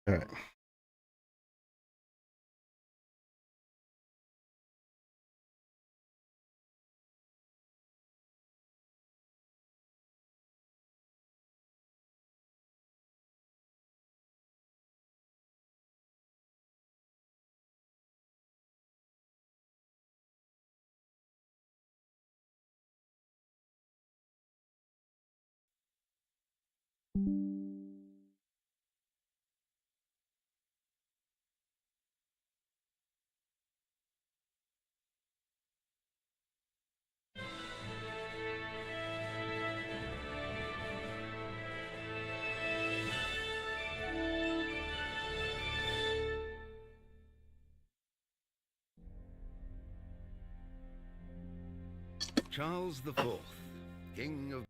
All right. Charles the Fourth, King of...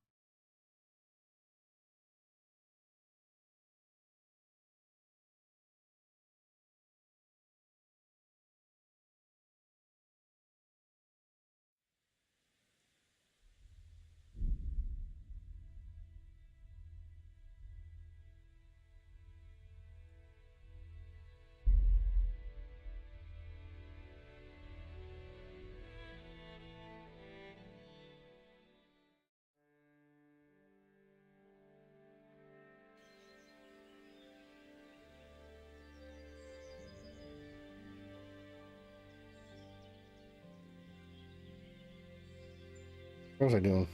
What was I doing?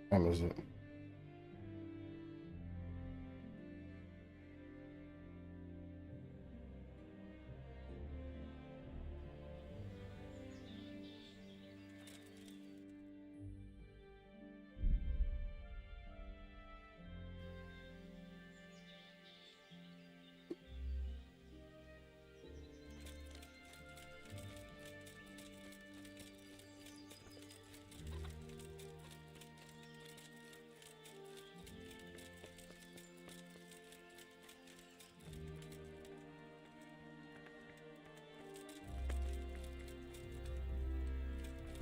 What was it?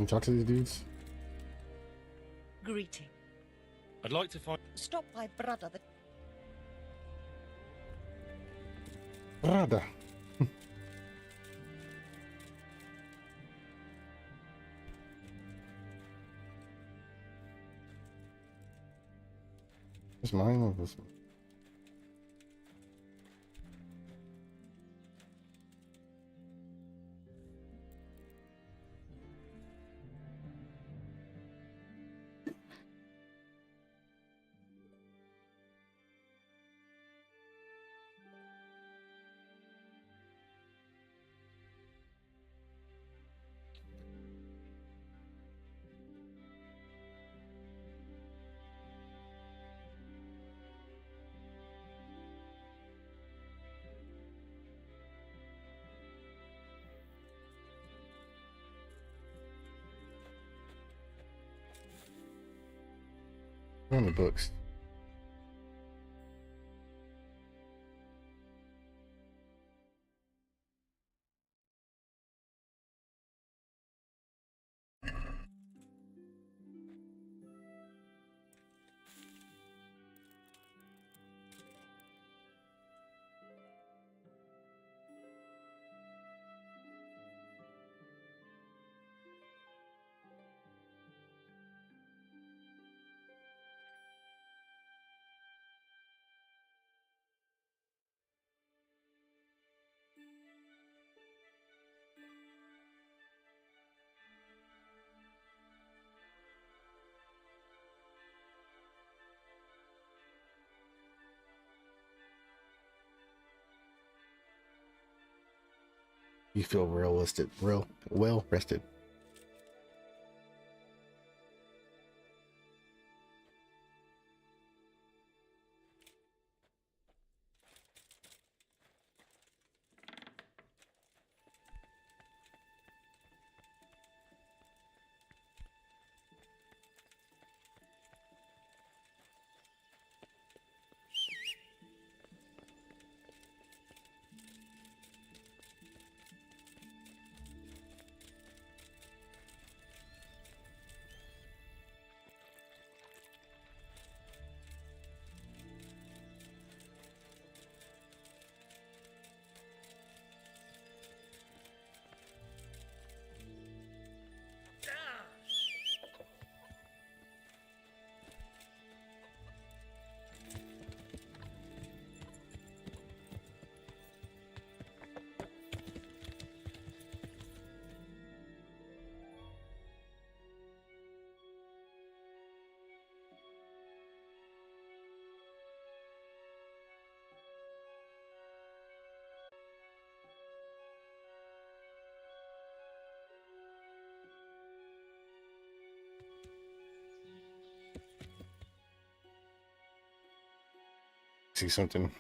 Can you talk to these dudes? Greeting. I'd like to find... Stop by brother. Brother. Is mine or this one? On the books. You feel realistic, real well rested. see something.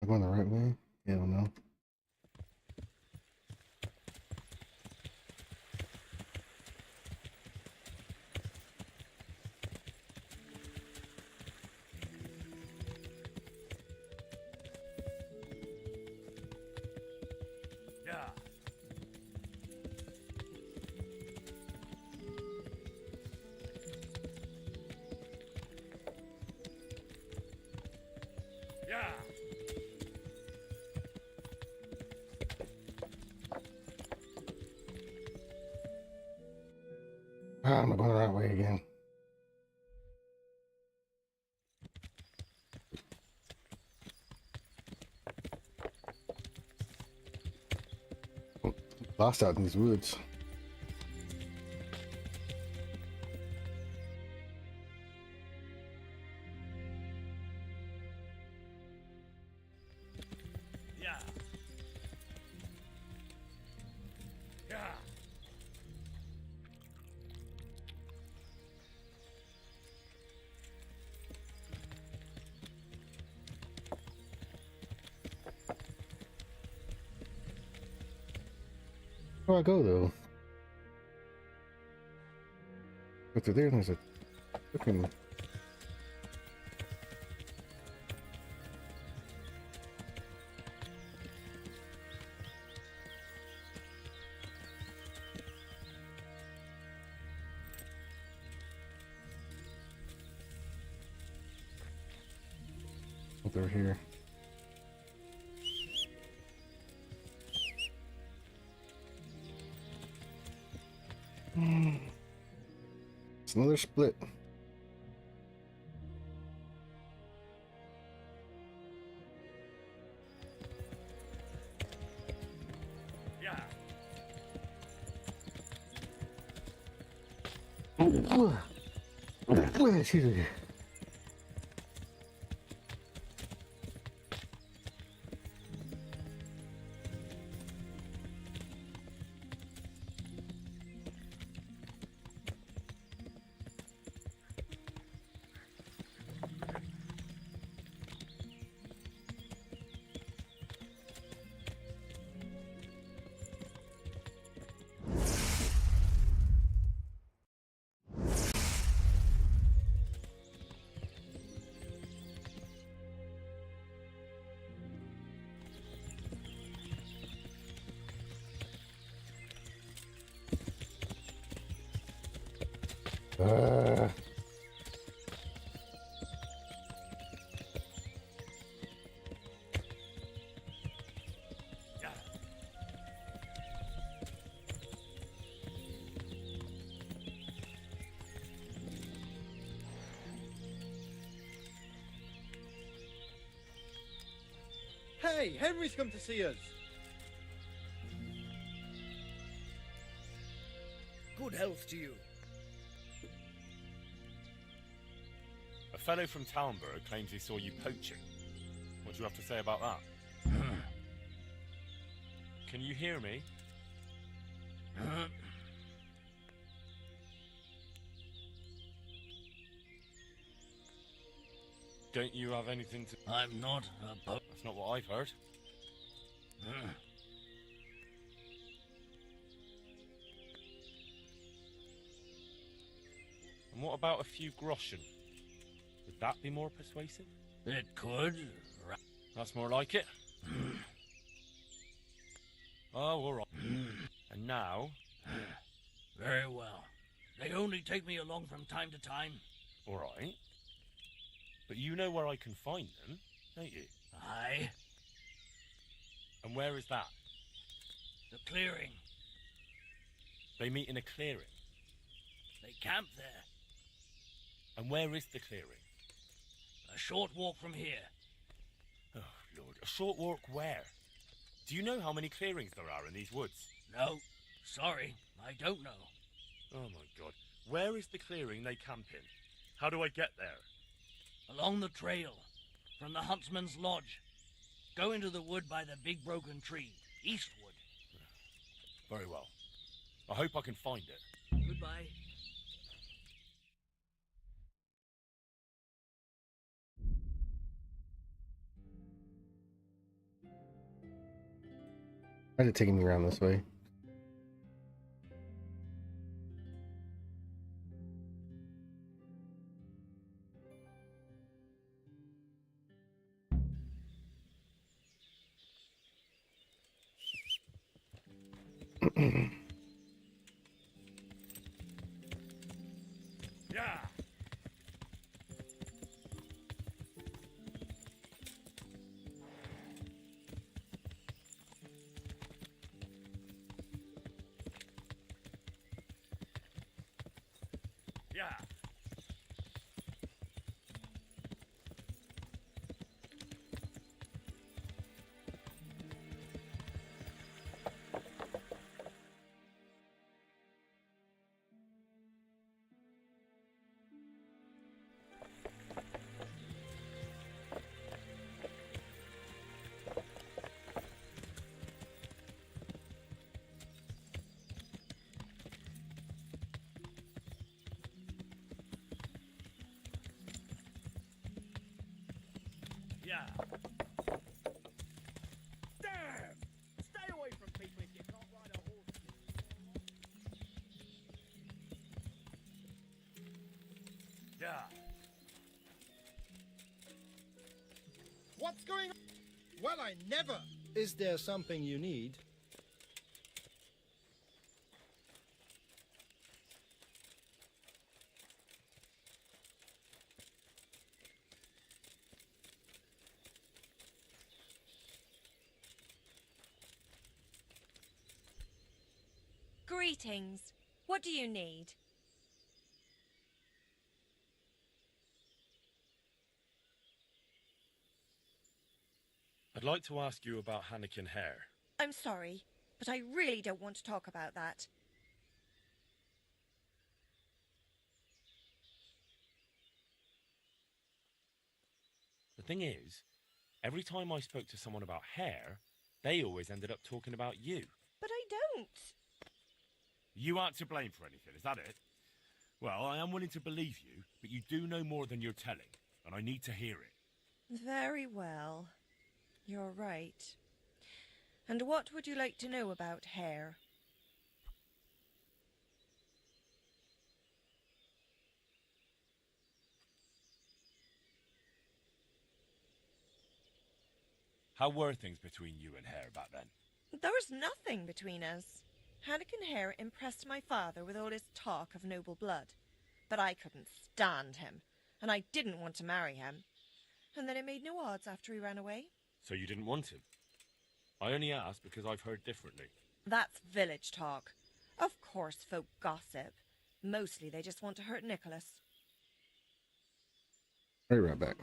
Am I going the right way? Hell no. Yeah. Yeah. Ah, am I going the right way again? Lost out in these woods. Yeah. Yeah. Where do I go though? If they're there, there's a freaking. They're here. It's another split. Yeah. Excuse me. Uh, Yeah. Hey, Henry's come to see us. Good health to you. A fellow from Talmberg claims he saw you poaching. What do you have to say about that? Can you hear me? Don't you have anything to... I'm not a That's not what I've heard. And what about a few groschen? Would that be more persuasive? It could. That's more like it. Oh, all right. And now? Very well. They only take me along from time to time. All right. But you know where I can find them, don't you? Aye. And where is that? The clearing. They meet in a clearing. They camp there. And where is the clearing? A short walk from here. Oh, Lord. A short walk where? Do you know how many clearings there are in these woods? No. Sorry, I don't know. Oh, my God. Where is the clearing they camp in? How do I get there? Along the trail. From the huntsman's lodge. Go into the wood by the big broken tree. Eastward. Very well. I hope I can find it. Goodbye. why is it taking me around this way? Yeah. Yeah. Yeah. Damn! Stay away from people if you can't ride a horse. Yeah. What's going on? Well, I never. Is there something you need? Greetings. What do you need? I'd like to ask you about Hannikin Hare. I'm sorry, but I really don't want to talk about that. The thing is, every time I spoke to someone about Hare, they always ended up talking about you. But I don't. You aren't to blame for anything, is that it? Well, I am willing to believe you, but you do know more than you're telling, and I need to hear it. Very well. You're right. And what would you like to know about Hare? How were things between you and Hare back then? There was nothing between us. Hannikin Hare impressed my father with all his talk of noble blood. but I couldn't stand him, and I didn't want to marry him. And then it made no odds after he ran away. So you didn't want him? I only asked because I've heard differently. That's village talk. Of course folk gossip. Mostly they just want to hurt Nicholas. I'll be right back.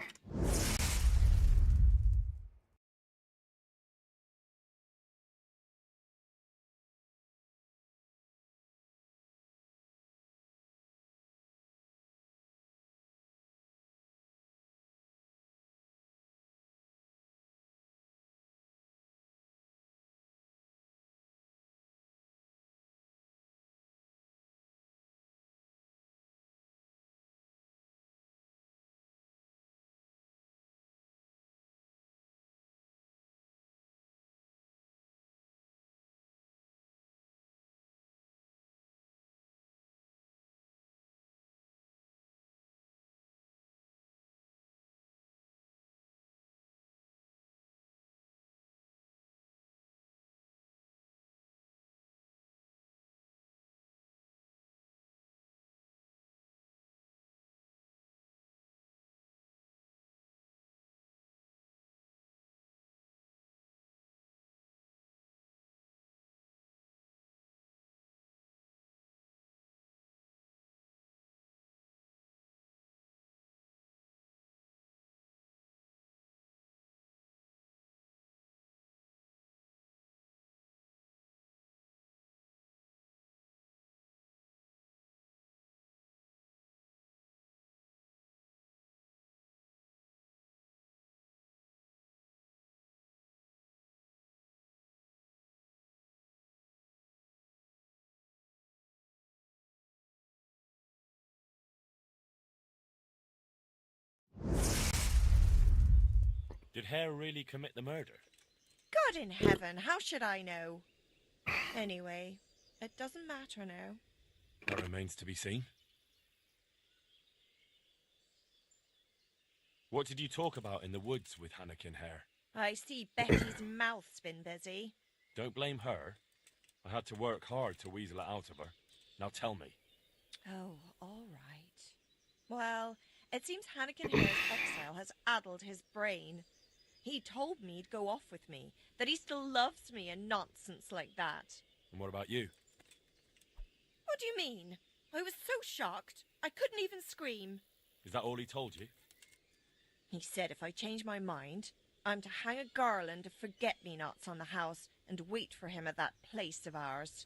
Did Hare really commit the murder? God in heaven, how should I know? Anyway, it doesn't matter now. That remains to be seen. What did you talk about in the woods with Hannikin Hare? I see Betty's mouth's been busy. Don't blame her. I had to work hard to weasel it out of her. Now tell me. Oh, all right. Well, it seems Hannikin Hare's exile has addled his brain. He told me he'd go off with me, that he still loves me and nonsense like that. And what about you? What do you mean? I was so shocked, I couldn't even scream. Is that all he told you? He said if I change my mind, I'm to hang a garland of forget-me-nots on the house and wait for him at that place of ours.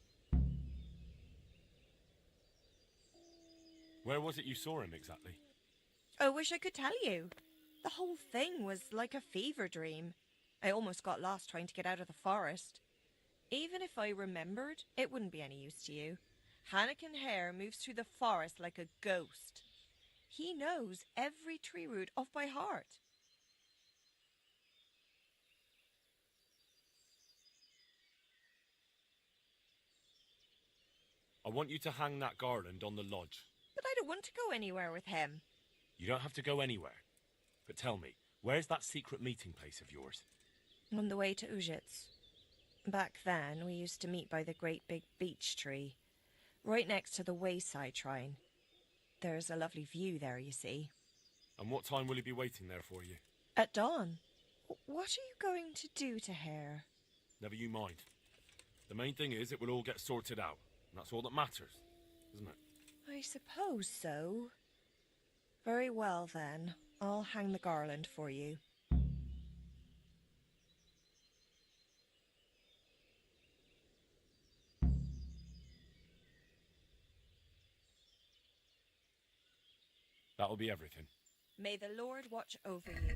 Where was it you saw him exactly? I wish I could tell you. The whole thing was like a fever dream. I almost got lost trying to get out of the forest. Even if I remembered, it wouldn't be any use to you. Hannikin Hare moves through the forest like a ghost. He knows every tree root off by heart. I want you to hang that garland on the lodge. But I don't want to go anywhere with him. You don't have to go anywhere. But tell me, where's that secret meeting place of yours? On the way to Ujits. Back then, we used to meet by the great big beech tree, right next to the wayside shrine. There's a lovely view there, you see. And what time will he be waiting there for you? At dawn. What are you going to do to Hare? Never you mind. The main thing is it will all get sorted out. And that's all that matters, isn't it? I suppose so. Very well, then. I'll hang the garland for you. That'll be everything. May the Lord watch over you.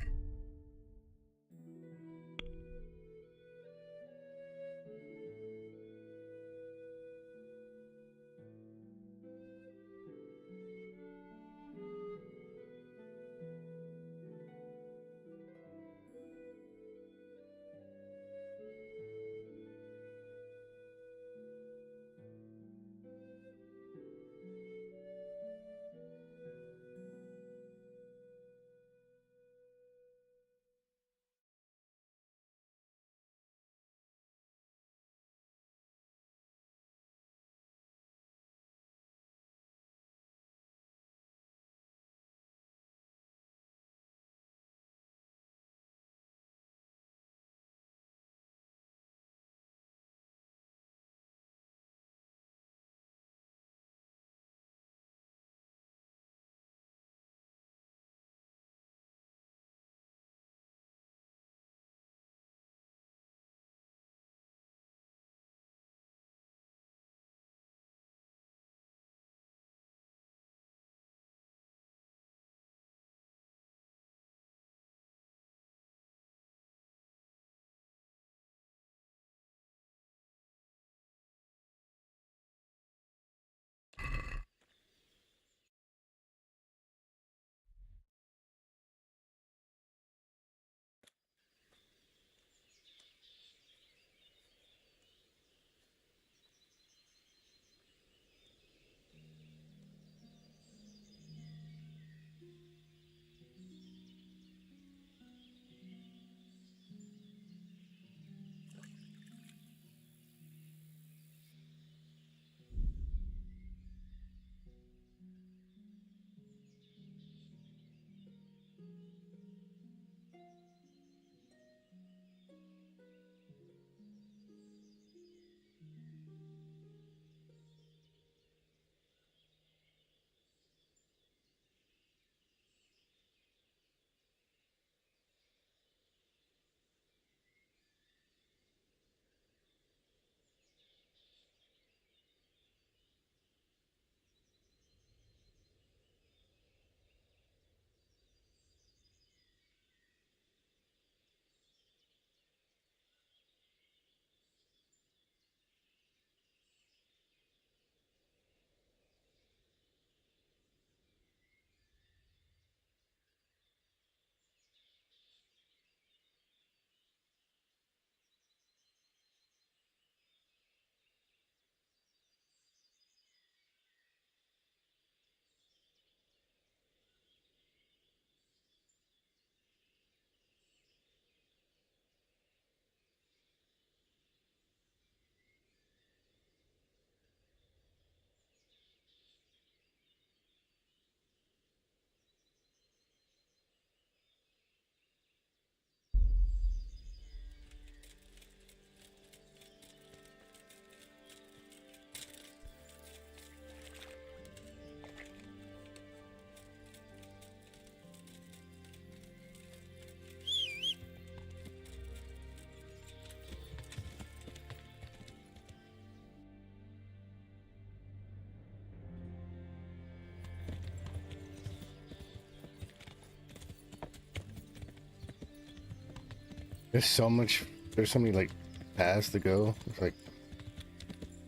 There's so much. There's so many like paths to go. It's like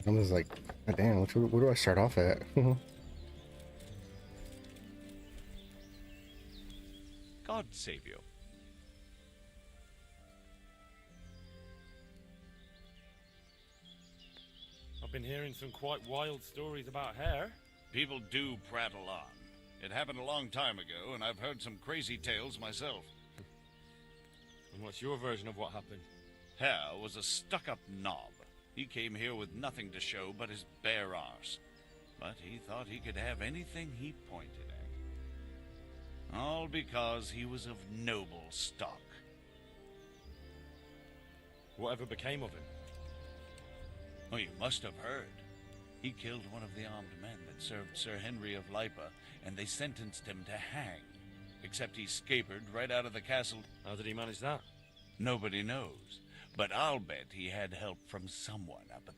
I'm just like, God damn, where do I start off at? God save you. I've been hearing some quite wild stories about hair. People do prattle on. It happened a long time ago, and I've heard some crazy tales myself. And what's your version of what happened? Hare was a stuck-up knob. He came here with nothing to show but his bare arse. But he thought he could have anything he pointed at. All because he was of noble stock. Whatever became of him? Oh, you must have heard. He killed one of the armed men that served Sir Henry of Lipa, and they sentenced him to hang. Except he scapered right out of the castle. How did he manage that? Nobody knows. But I'll bet he had help from someone up at...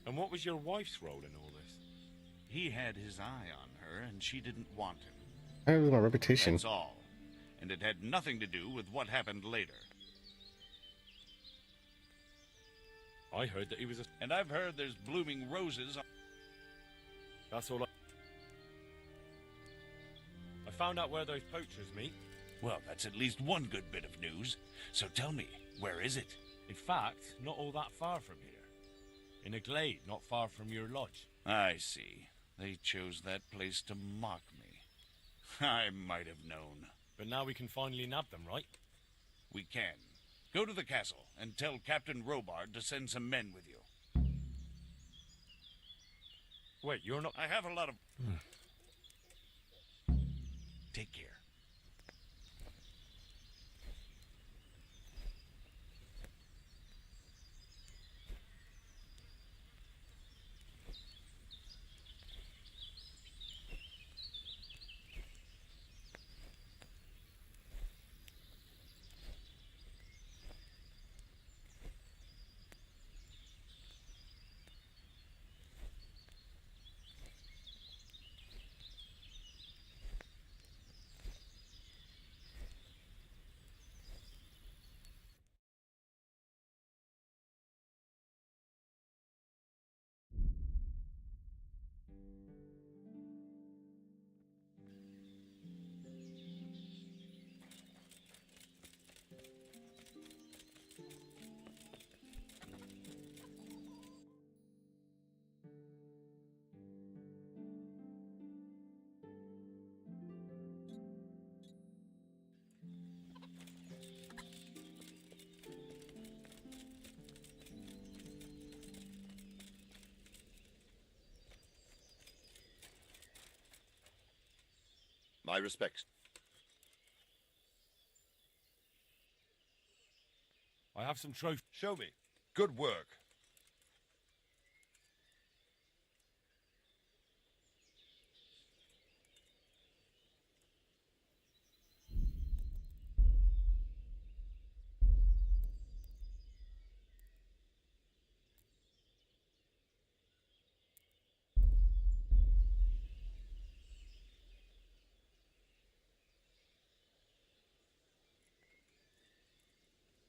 And what was your wife's role in all this? He had his eye on her, and she didn't want him. I lose my reputation. That's all. And it had nothing to do with what happened later. I heard that he was a... And I've heard there's blooming roses on... That's all I found out where those poachers meet. Well, that's at least one good bit of news. So tell me, where is it? In fact, not all that far from here. In a glade not far from your lodge. I see. They chose that place to mock me. I might have known. But now we can finally nab them, right? We can. Go to the castle and tell Captain Robard to send some men with you. Wait, you're not... I have a lot of... Take care. My respects. I have some trophies. Show me. Good work.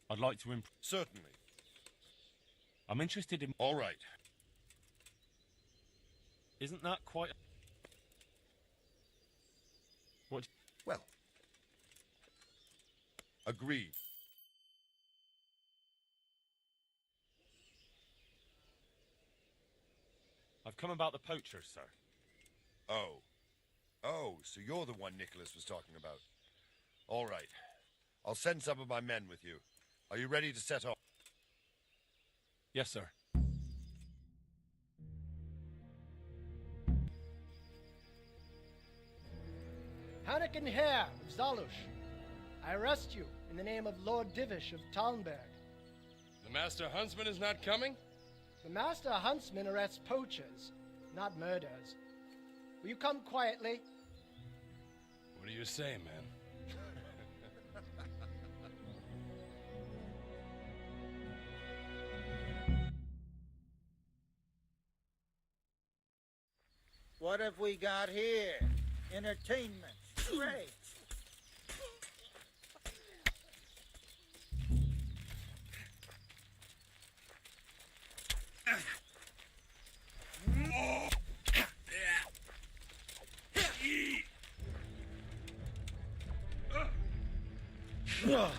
I'd like to improve. Certainly. I'm interested in... All right. Isn't that quite... What... Well. Agreed. I've come about the poachers, sir. Oh. Oh, so you're the one Nicholas was talking about. All right. I'll send some of my men with you. Are you ready to set off? Yes, sir. Hannikin Hare of Zalush, I arrest you in the name of Lord Divish of Talmberg. The Master Huntsman is not coming? The Master Huntsman arrests poachers, not murderers. Will you come quietly? What do you say, man? What have we got here? Entertainment. Great. Right.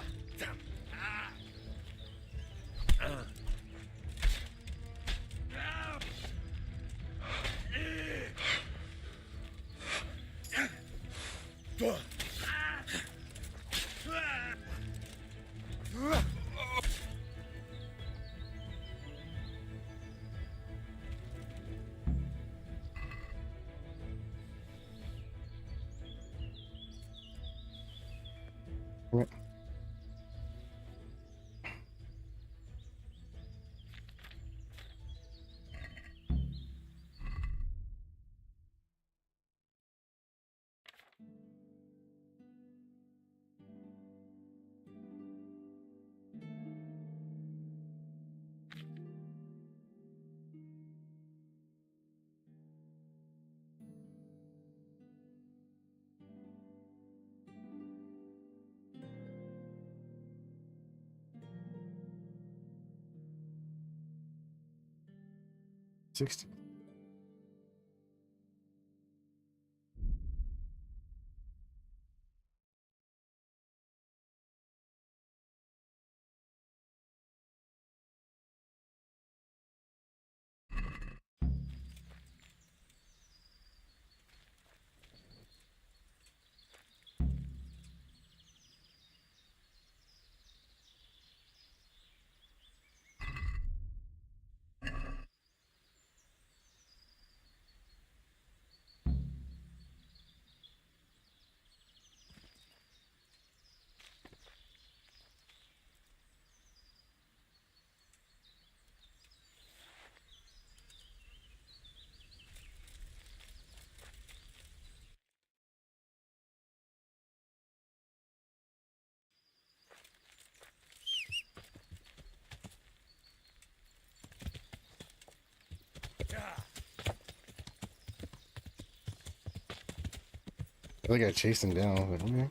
$60. I think I chased him down, but okay.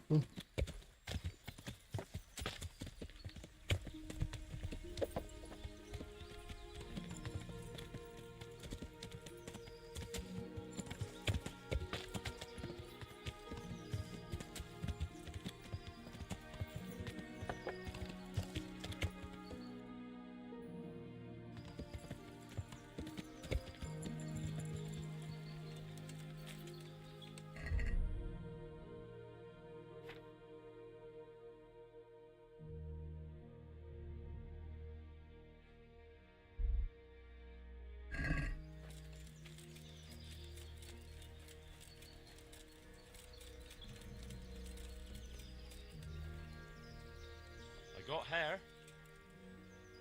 I got hair.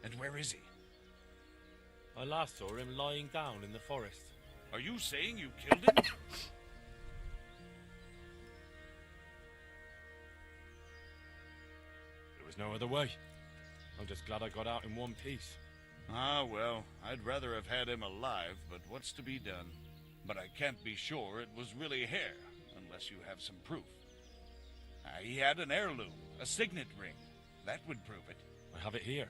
And where is he? I last saw him lying down in the forest. Are you saying you killed him? There was no other way. I'm just glad I got out in one piece. Ah, well, I'd rather have had him alive, but what's to be done? But I can't be sure it was really hair, unless you have some proof. He had an heirloom, a signet ring. That would prove it. I have it here.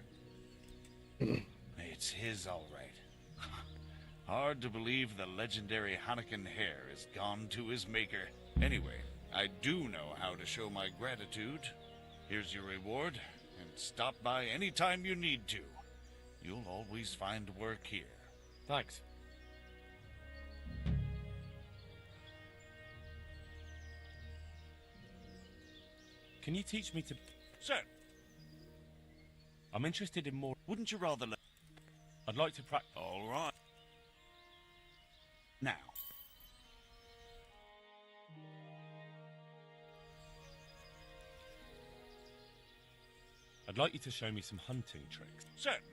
It's his, all right. Hard to believe the legendary Hanukkah hair is gone to his maker. Anyway, I do know how to show my gratitude. Here's your reward, and stop by any time you need to. You'll always find work here. Thanks. Can you teach me to... Sir, I'm interested in more... wouldn't you rather... I'd like to practice... All right. Now. I'd like you to show me some hunting tricks. Certainly.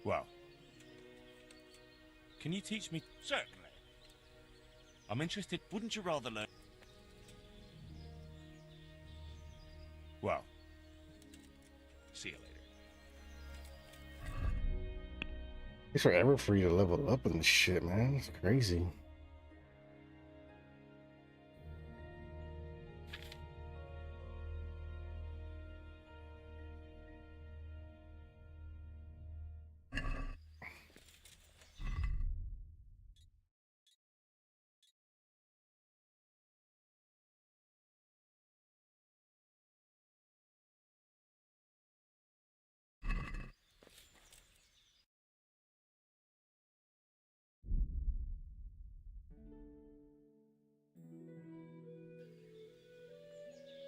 Well... Can you teach me... Certainly. I'm interested... Wouldn't you rather learn... Well... See you later. It's forever for you to level up in this shit, man. It's crazy.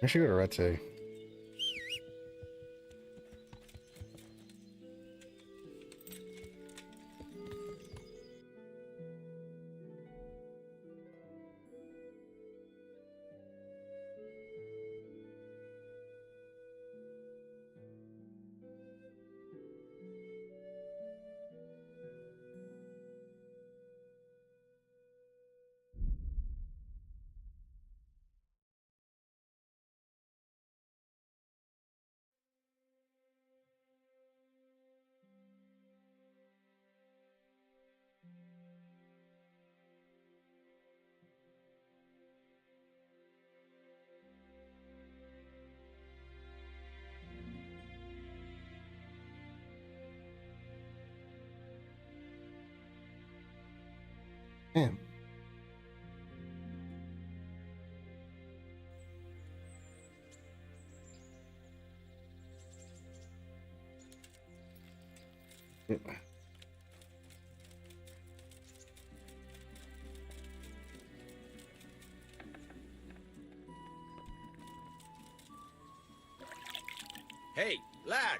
I should go to Rete. Damn. Hey, lad!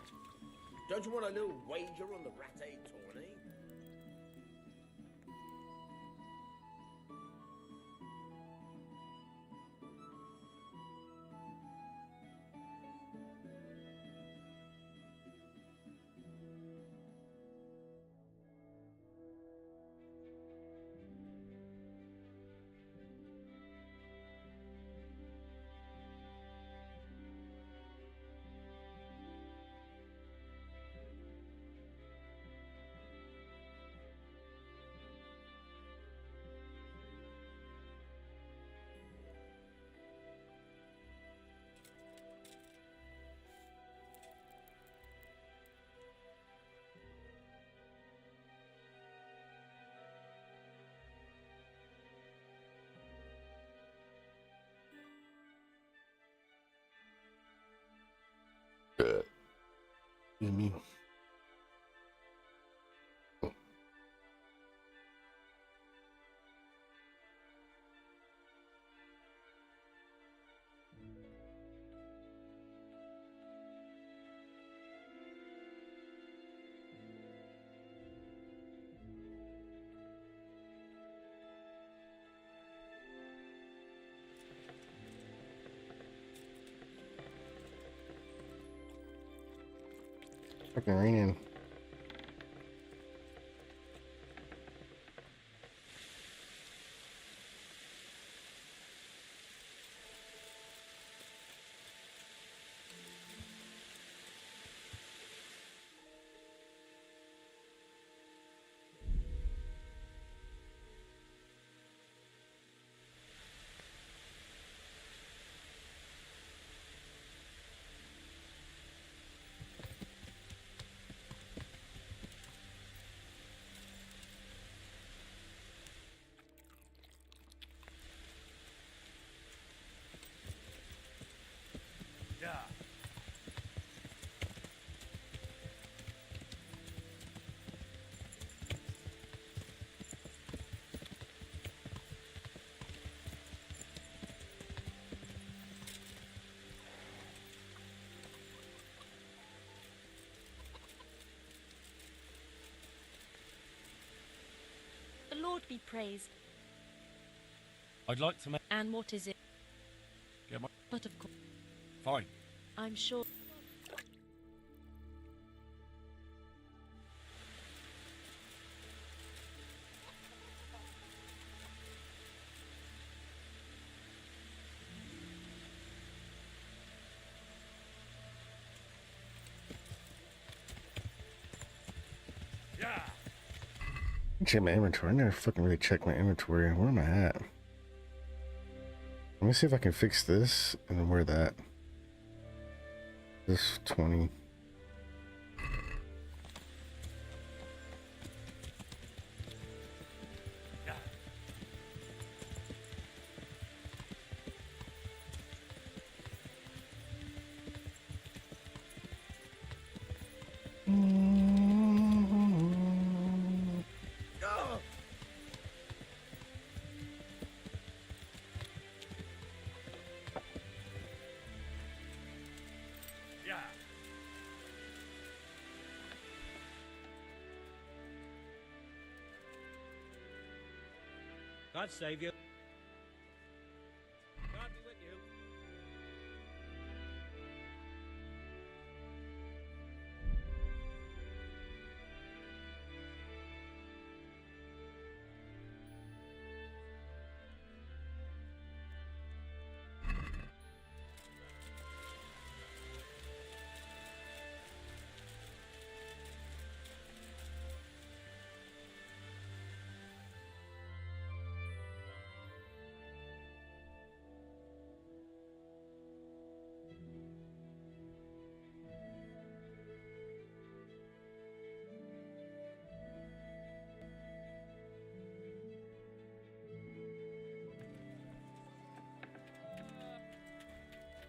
Don't you want a little wager on the Ratte tourney? Excuse me. Fucking raining. Yeah. The Lord be praised. I'd like to make... And what is it? Get my... But of course, Fine. I'm sure. Yeah. Check my inventory. I never fucking really checked my inventory. Where am I at? Let me see if I can fix this and then wear that. This 20. Yeah. Oh! God save you. God be with you.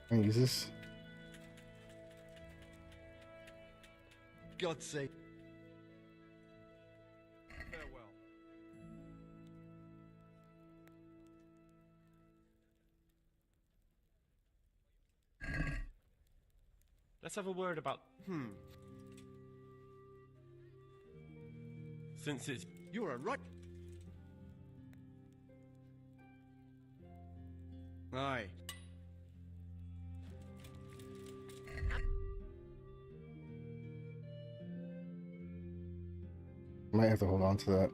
Can I use this? God's sake. Farewell. Let's have a word about... Since it's... You're a rot. Aye. Might have to hold on to that.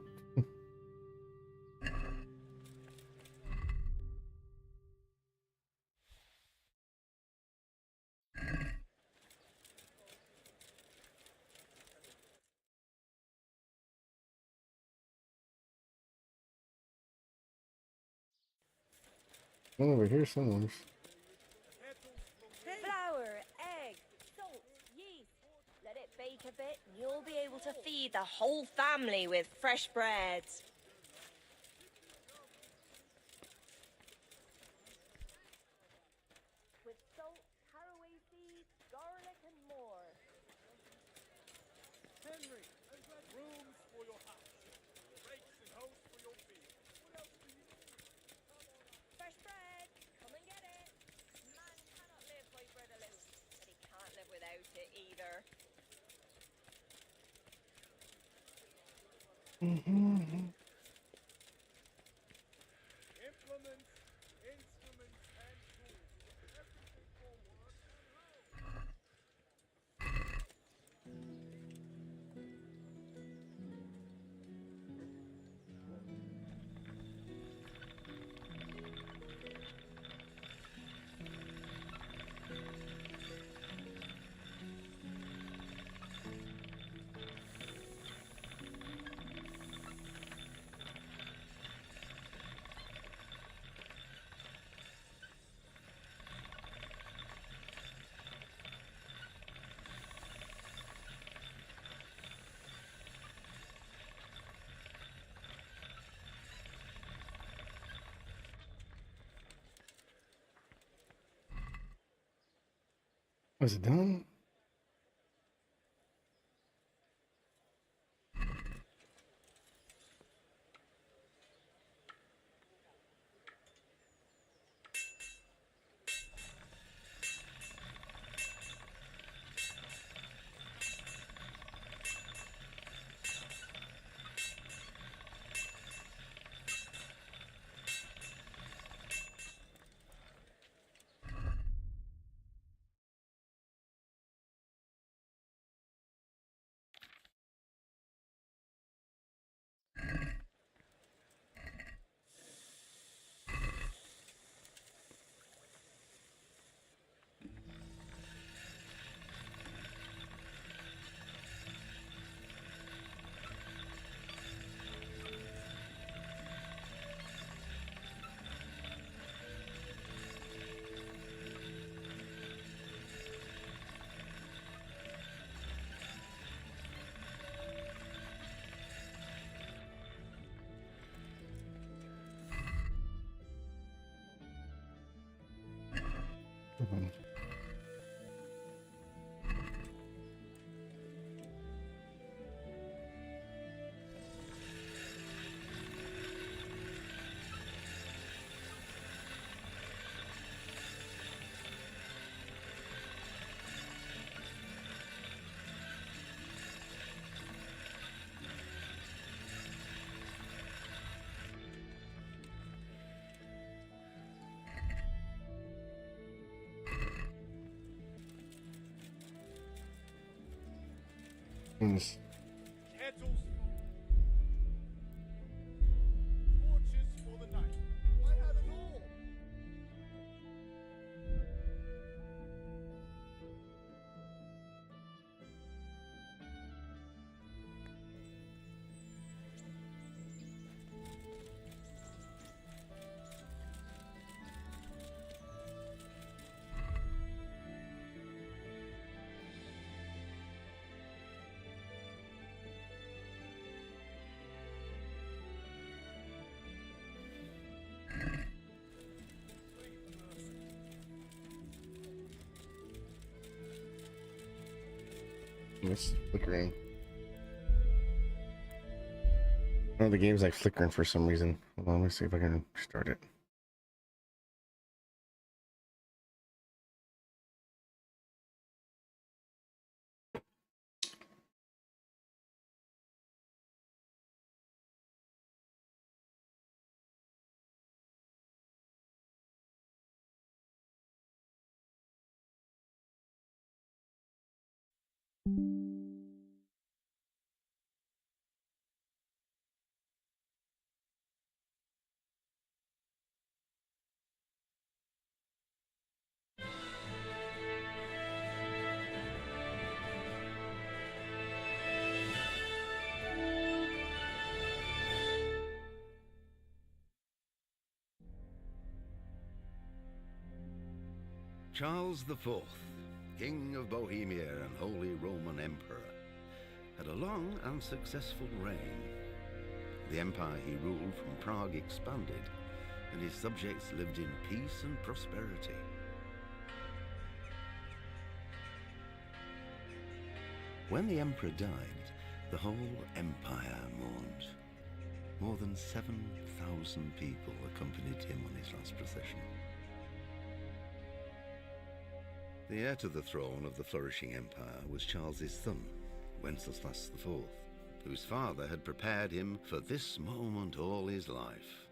One over here somewhere. Flour, egg, salt, yeast. Let it bake a bit and you'll be able to feed the whole family with fresh bread. With salt, caraway seeds, garlic and more. Henry, rooms for your house. Rakes and hoes for your field. What else do you need? Fresh bread, come and get it. Man cannot live by bread alone, but he can't live without it either. Implements, instruments, and tools. Everything for work and home. Was it done? Candles. Torches for the night. I have it all. It's flickering. Oh, the game's like flickering for some reason. Hold on, let me see if I can start it. Charles IV, King of Bohemia and Holy Roman Emperor, had a long and successful reign. The empire he ruled from Prague expanded, and his subjects lived in peace and prosperity. When the emperor died, the whole empire mourned. More than 7,000 people accompanied him on his last procession. The heir to the throne of the flourishing empire was Charles's son, Wenceslas IV, whose father had prepared him for this moment all his life.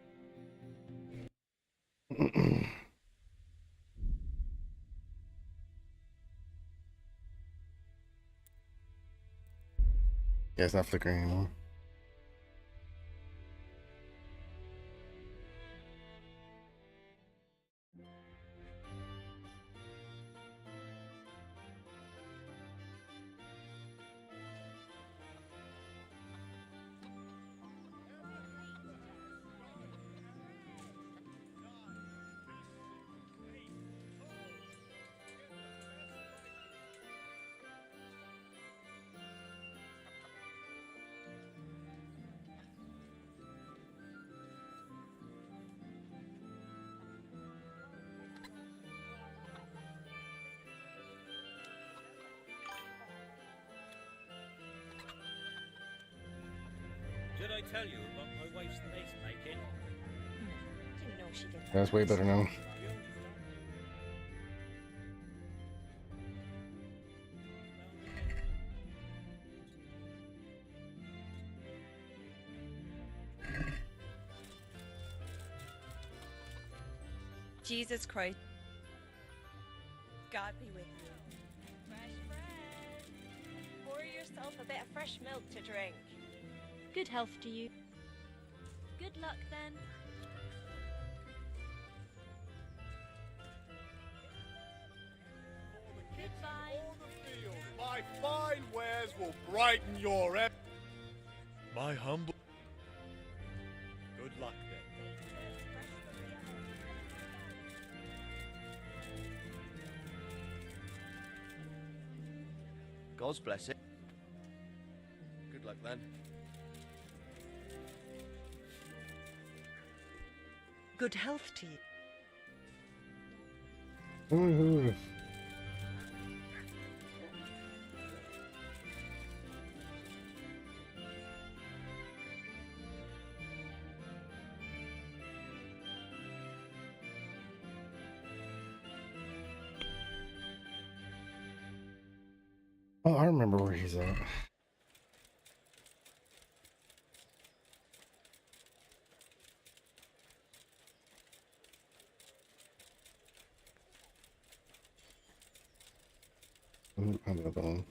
Yeah, it's not flickering anymore. Did I tell you about my wife's lace making? Didn't know she did that. That's way better now. Jesus Christ. God be with you. Fresh bread. Pour yourself a bit of fresh milk to drink. Good health to you. Good luck then. Goodbye. On the field, my fine wares will brighten your ep. My humble. Good luck then. God's bless it. Good luck then. Good health to you. Ooh. Oh, I remember where he's at. I'm gonna go.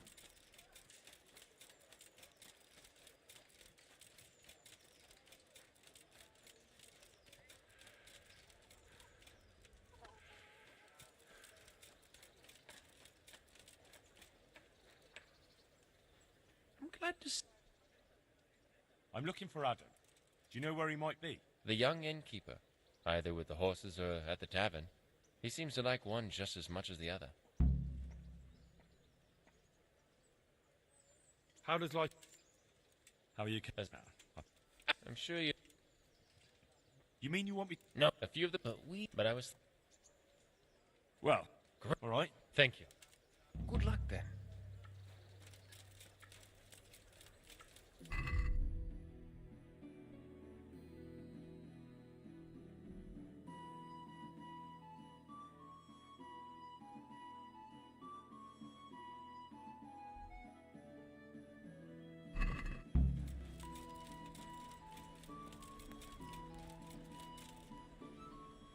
Glad to see. I'm looking for Adam. Do you know where he might be? The young innkeeper, either with the horses or at the tavern. He seems to like one just as much as the other. How does life... How are you... I'm sure you... You mean you want me... No, a few of them, but I was... Well, all right. Thank you. Good luck then.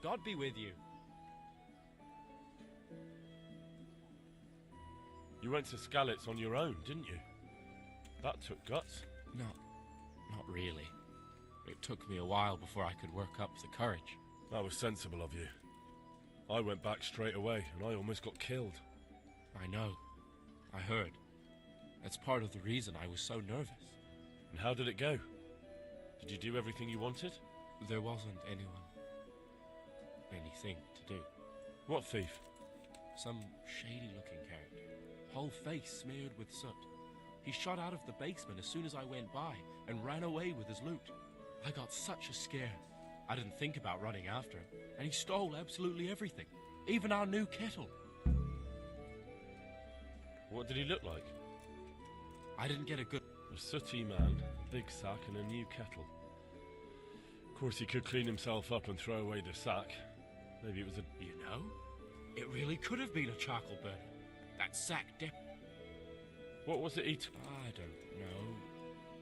God be with you. You went to Skalitz on your own, didn't you? That took guts. Not really. It took me a while before I could work up the courage. That was sensible of you. I went back straight away, and I almost got killed. I know. I heard. That's part of the reason I was so nervous. And how did it go? Did you do everything you wanted? There wasn't anything to do. What thief? Some shady-looking character. Whole face smeared with soot. He shot out of the basement as soon as I went by and ran away with his loot. I got such a scare. I didn't think about running after him, and he stole absolutely everything, even our new kettle. What did he look like? I didn't get a good... A sooty man, big sack and a new kettle. Of course he could clean himself up and throw away the sack. Maybe it was a... You know, it really could have been a charcoal burner. That sack dip. What was it he I don't know.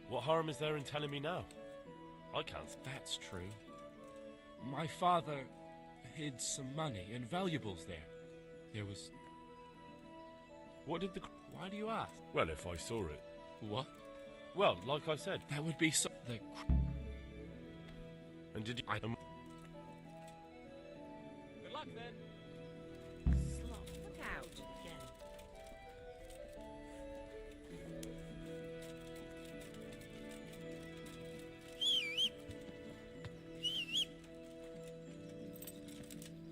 What harm is there in telling me now? I can't. That's true. My father hid some money and valuables there. There was... What did the... Why do you ask? Well, if I saw it. What? Well, like I said. That would be so... The... And did you... Good luck, then. Slop, look out again.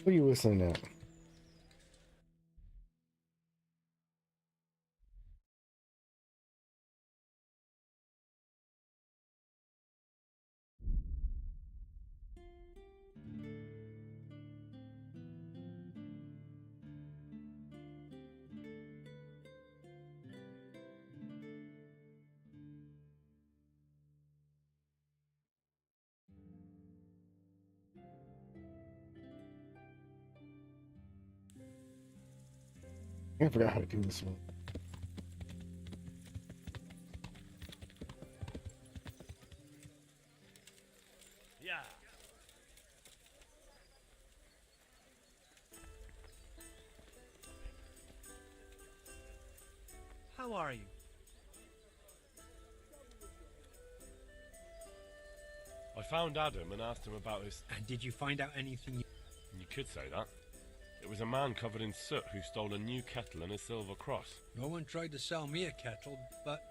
What are you listening at? I forgot how to do this one. Yeah. How are you? I found Adam and asked him about his... And did you find out anything? You could say that. It was a man covered in soot who stole a new kettle and a silver cross. No one tried to sell me a kettle, but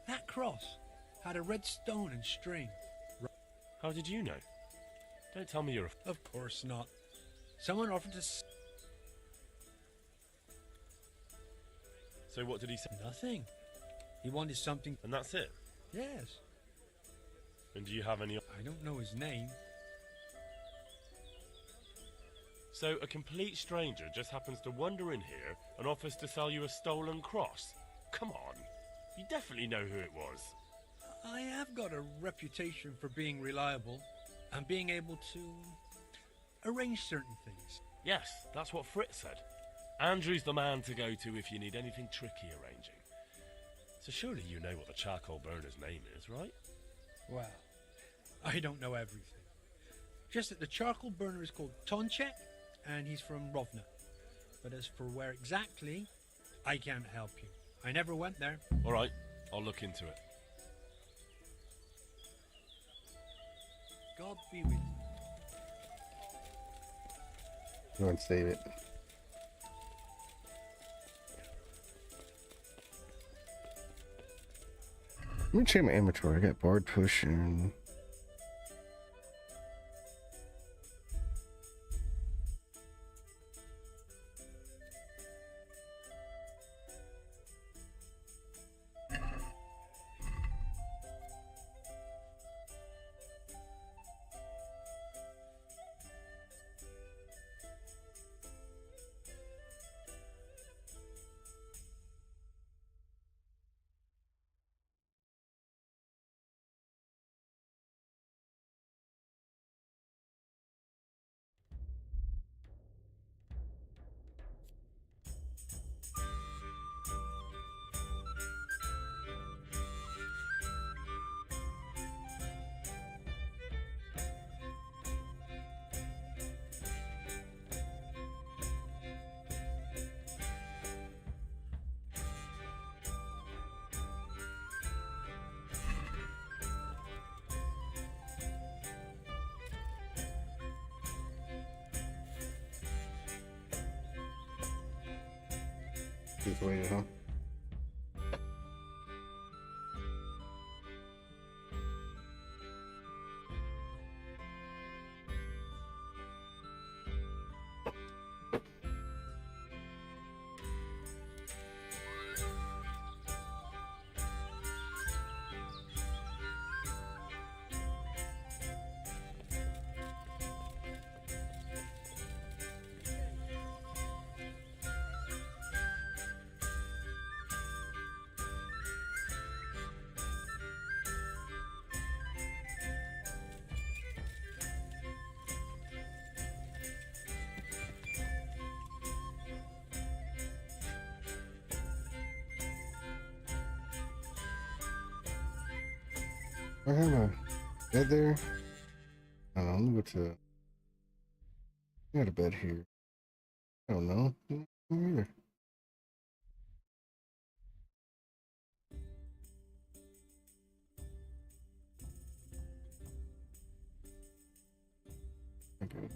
that cross had a red stone and string. How did you know? Don't tell me you're a... Of course not. Someone offered to... So what did he say? Nothing. He wanted something... And that's it? Yes. And do you have any... I don't know his name. So a complete stranger just happens to wander in here and offers to sell you a stolen cross? Come on. You definitely know who it was. I have got a reputation for being reliable and being able to arrange certain things. Yes, that's what Fritz said. Andrew's the man to go to if you need anything tricky arranging. So surely you know what the charcoal burner's name is, right? Well, I don't know everything. Just that the charcoal burner is called Tonchek, and he's from Rovna. But as for where exactly, I can't help you. I never went there. All right, I'll look into it. God be with you. Go and save it. Let me check my inventory. I got Bard Push and just waited, huh? I have a bed there. I don't know. Let me go to. I got a bed here. I don't know. Me either. Okay.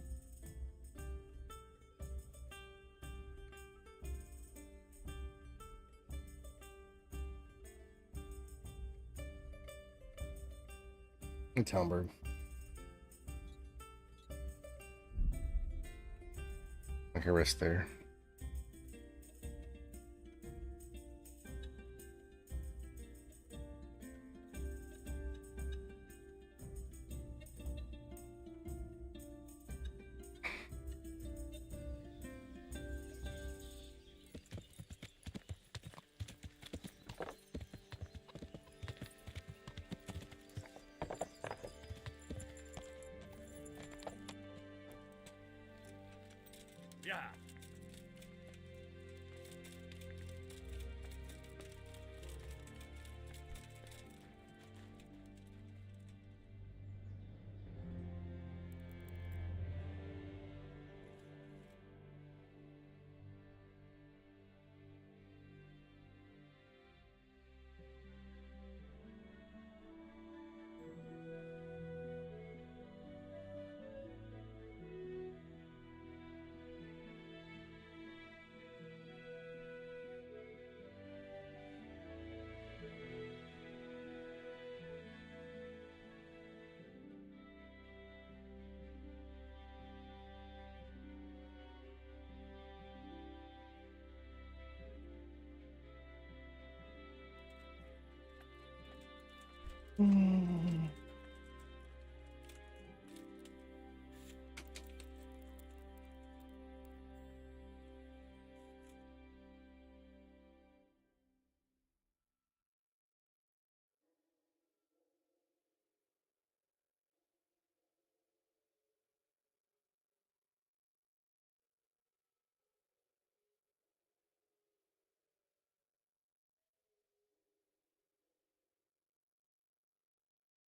In Townburg. I can rest there. Yeah.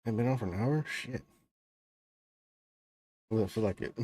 I've been on for an hour? Shit. Well, I feel like it.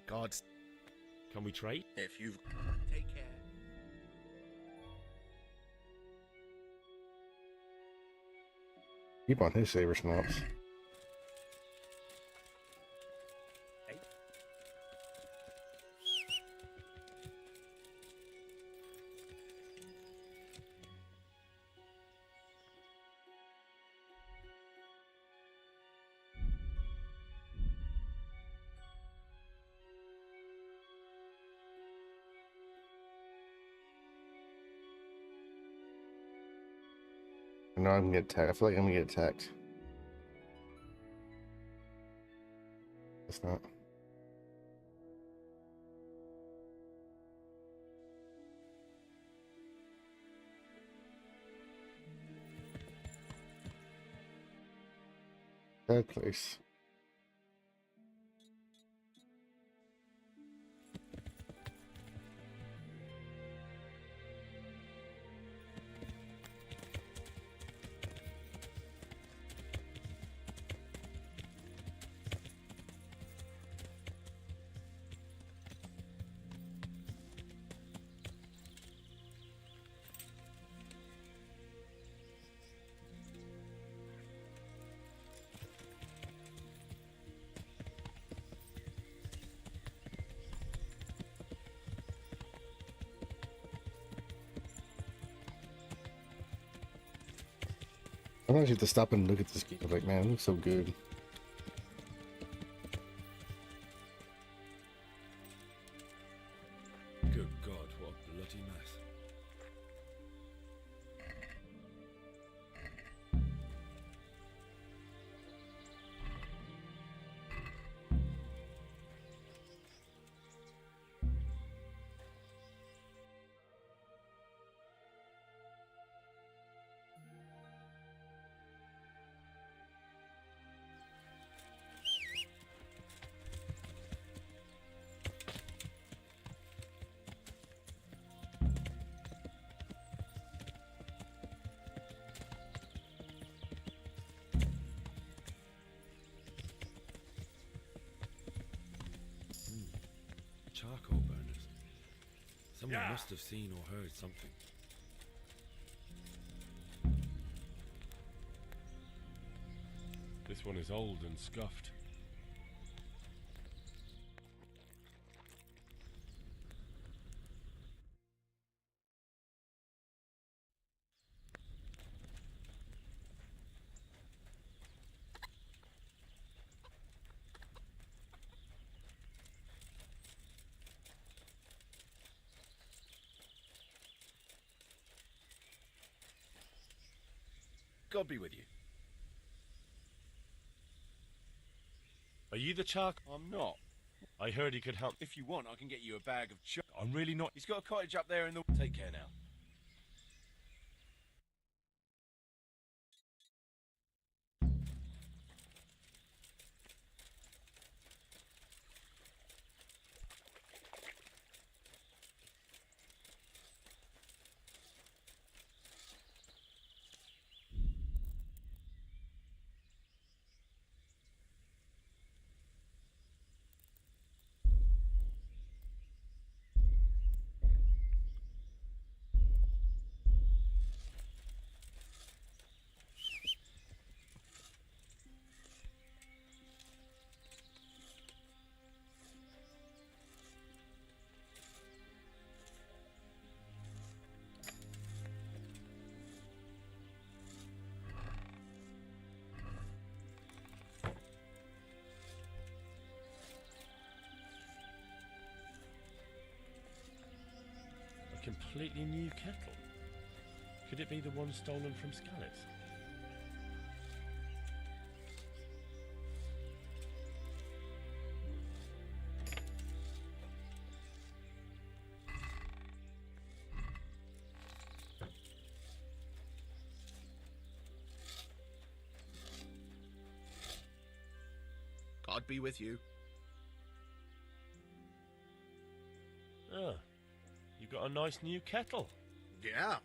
Gods. Can we trade? If you've... Take care. Keep on his saber snaps. I know I'm gonna get attacked. I feel like I'm gonna get attacked. It's not. Bad place. Sometimes you have to stop and look at this game. Like, man, it looks so good. Good God, what a bloody mess. Charcoal burners. Someone must have seen or heard something. This one is old and scuffed. God be with you. Are you the Chark? I'm not. I heard he could help. If you want, I can get you a bag of I'm really not. He's got a cottage up there in the... Take care now. A completely new kettle. Could it be the one stolen from Skalitz? God be with you. Ah, you got a nice new kettle. Yeah.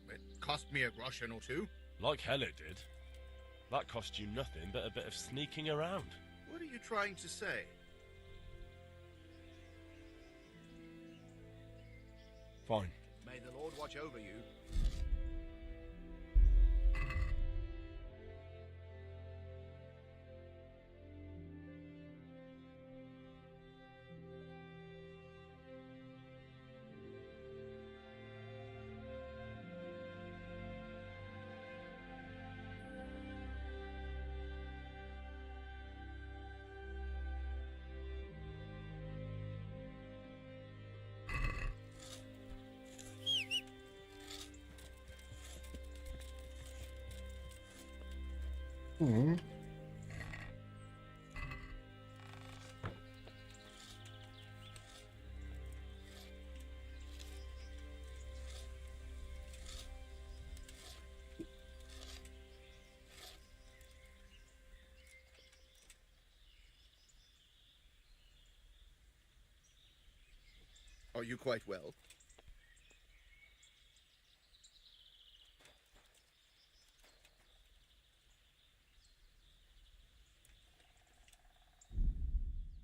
It cost me a groschen or two. Like hell it did. That cost you nothing but a bit of sneaking around. What are you trying to say? Fine. May the Lord watch over you. Hmm. Are you quite well?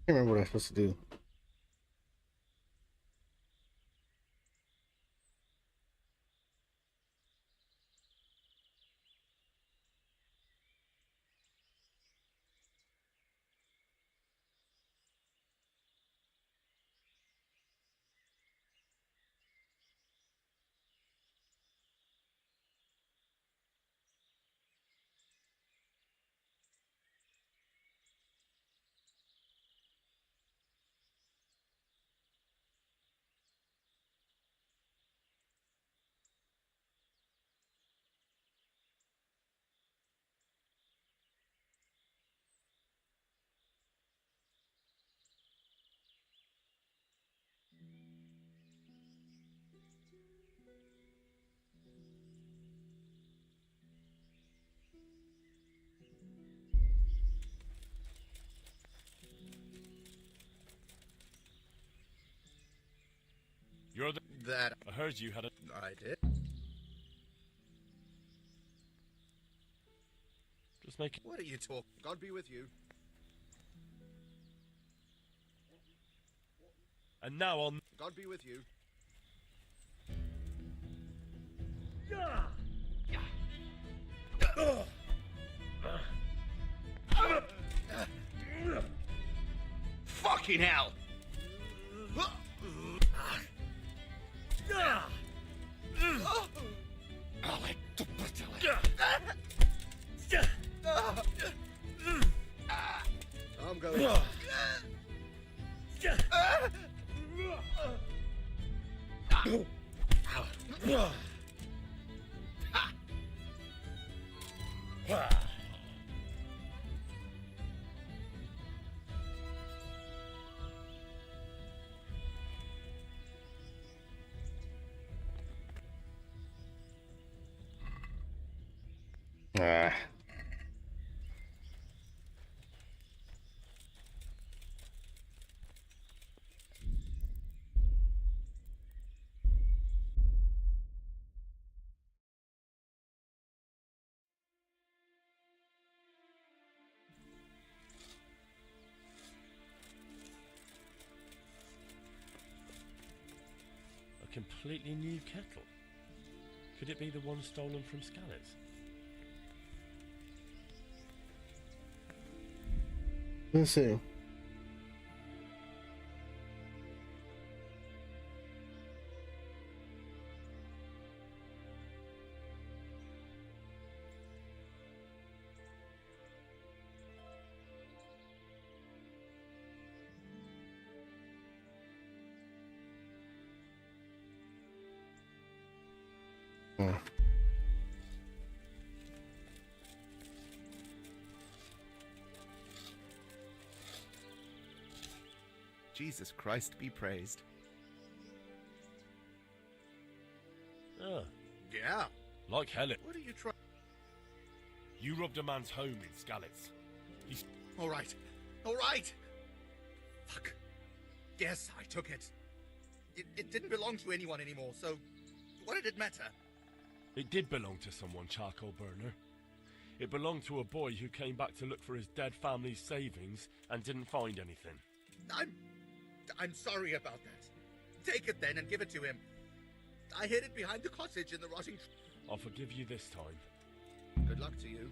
Can't remember what I'm supposed to do. You're the... That... I heard you had a... I did. Just make... What are you talking? God be with you. And now on... God be with you. Fucking hell! I'm going. Ah. A completely new kettle. Could it be the one stolen from Scalets? Let's see. Hmm. Jesus Christ be praised. Ah. Yeah. Like hell. What are you trying? You robbed a man's home in Scalets. He's... All right. All right. Fuck. Yes, I took it. It didn't belong to anyone anymore, so what did it matter? It did belong to someone, Charcoal Burner. It belonged to a boy who came back to look for his dead family's savings and didn't find anything. I'm sorry about that. Take it then and give it to him. I hid it behind the cottage in the rotting I'll forgive you this time. Good luck to you.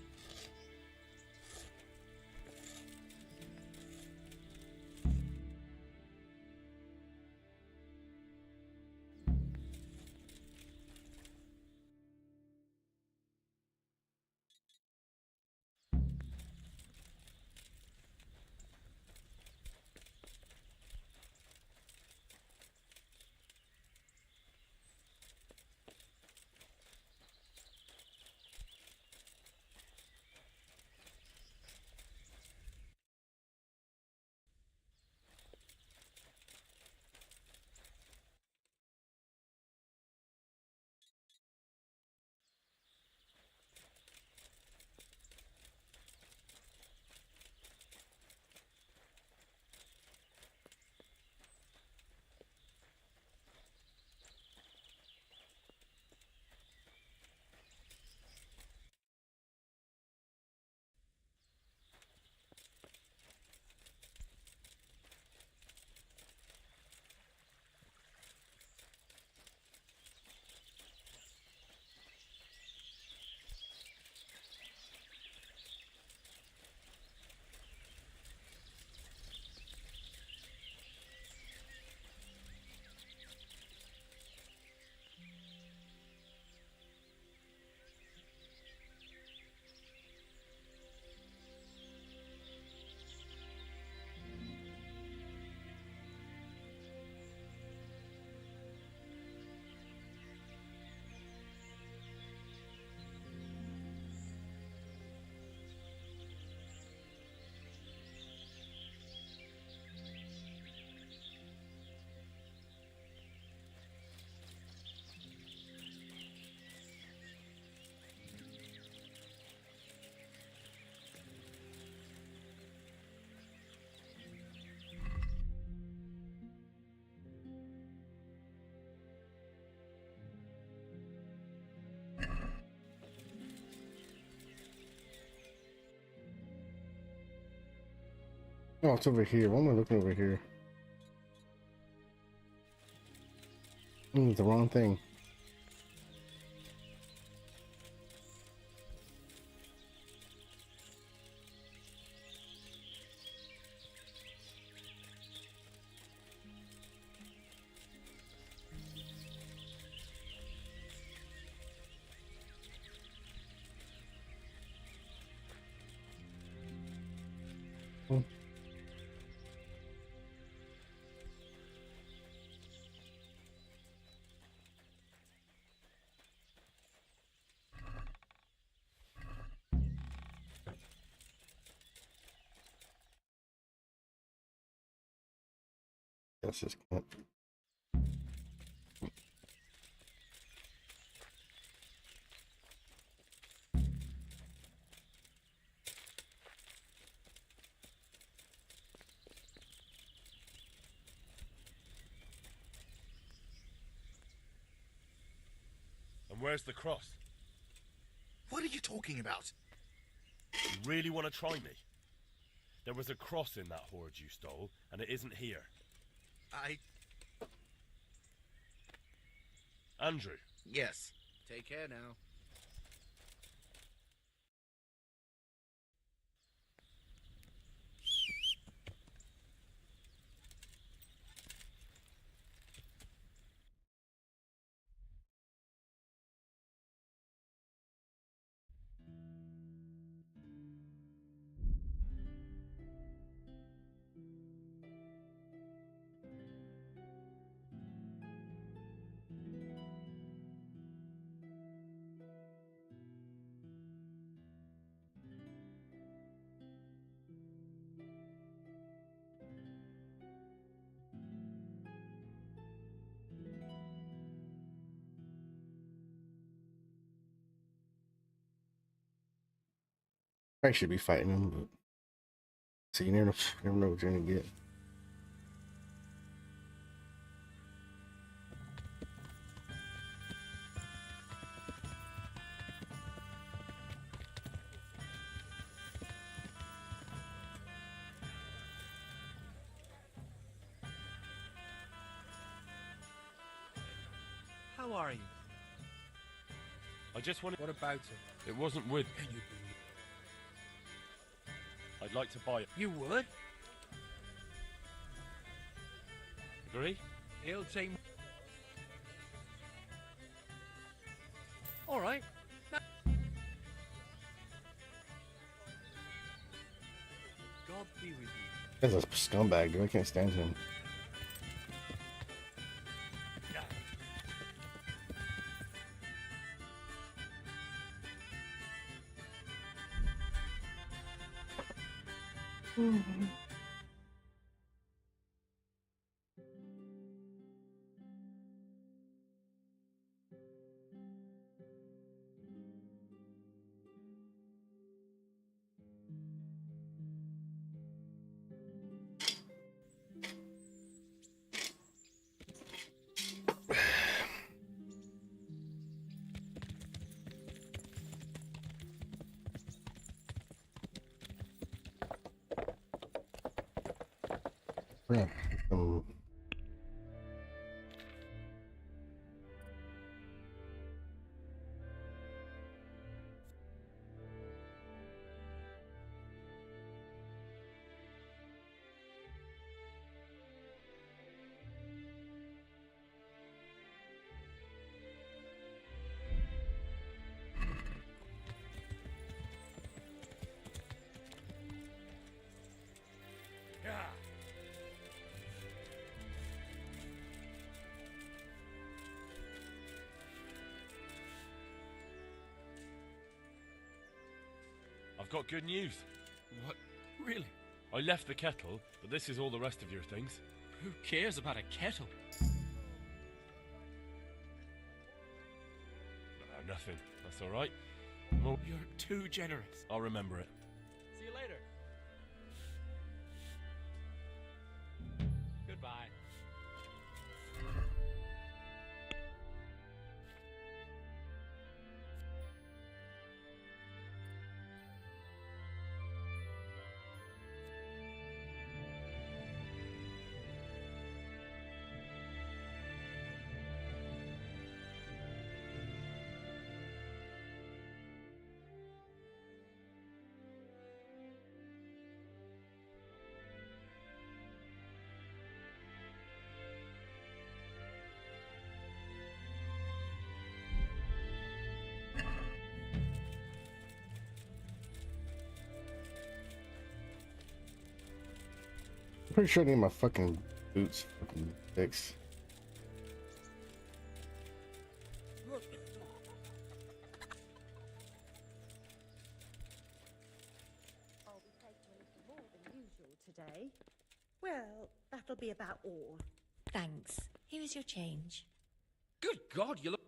Oh, it's over here. Why am I looking over here? The wrong thing. That's just can't. And where's the cross? What are you talking about? You really want to try me? There was a cross in that hoard you stole, and it isn't here. Andrew. Yes. Take care now. I should be fighting him, but so you never know what you're gonna get. How How are you? I just wanted... What about it? It wasn't with... Can you I'd like to buy it. You would? Agree? It'll take... All right. God be with you. He's a scumbag, dude. I can't stand him. Yeah. I've got good news. What? Really? I left the kettle, but this is all the rest of your things. Who cares about a kettle? Nothing. That's all right. Well, you're too generous. I'll remember it. See you later. Goodbye. Pretty sure I need my fucking boots fucking fixed. I'll be taking a little more than usual today. Well, that'll be about all. Thanks. Here's your change. Good God, you look...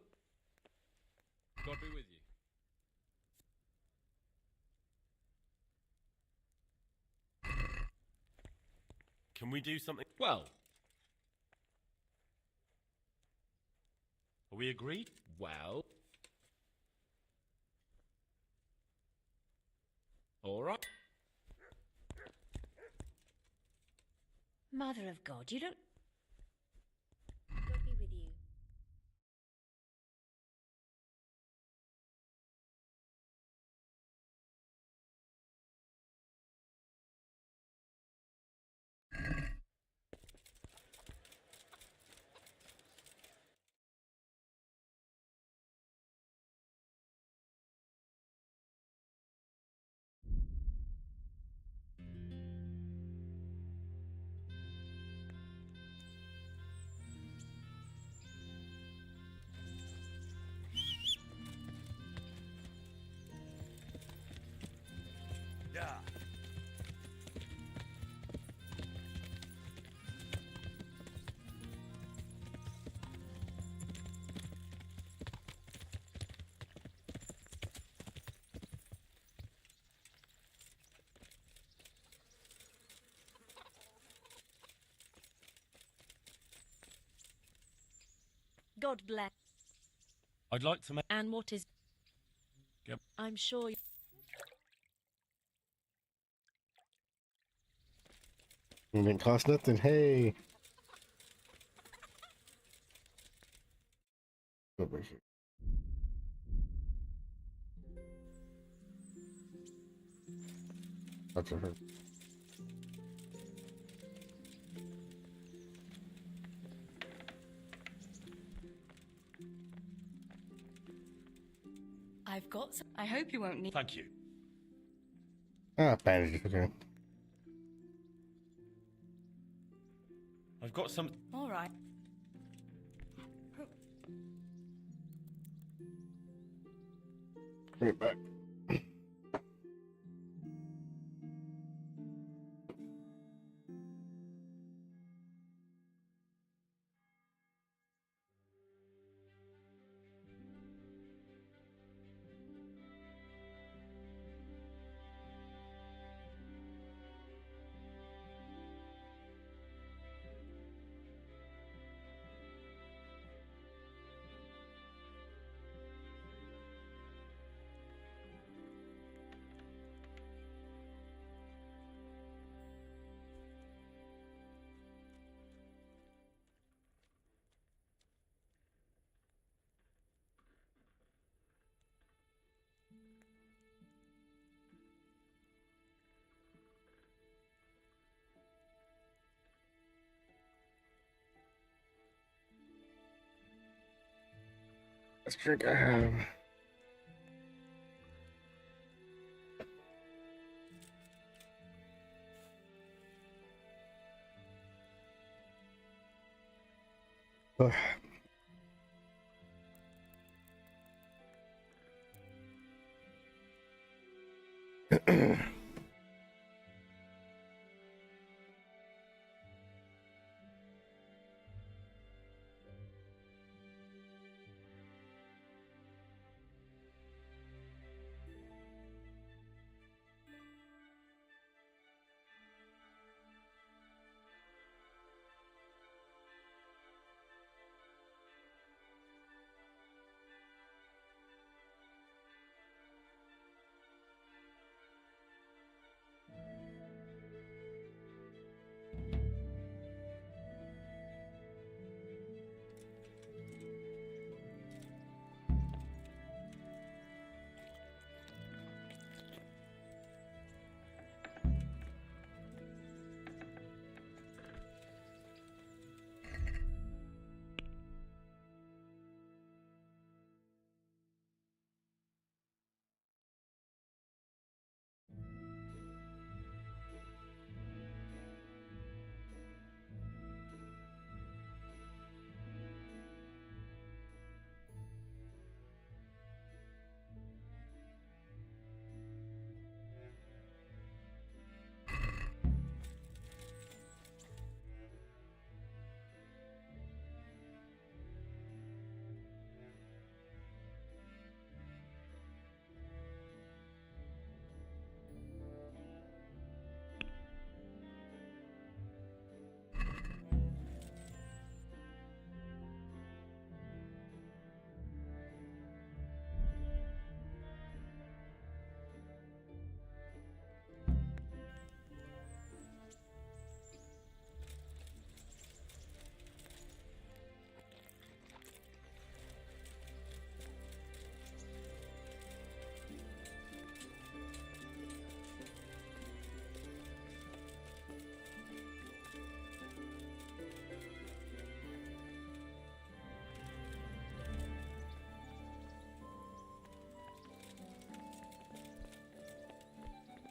God be with you. Can we do something? Well... Are we agreed? Well... All right. Mother of God, you don't... God be with you. Yeah. God bless. I'd like to make... And what is... Yep. I'm sure... It didn't cost nothing. Hey. Over here. That's her. I've got some. I hope you won't need. Thank you. Ah, bandages. Okay. I've got some. All right. Bring it back. Let's drink I have. Ugh.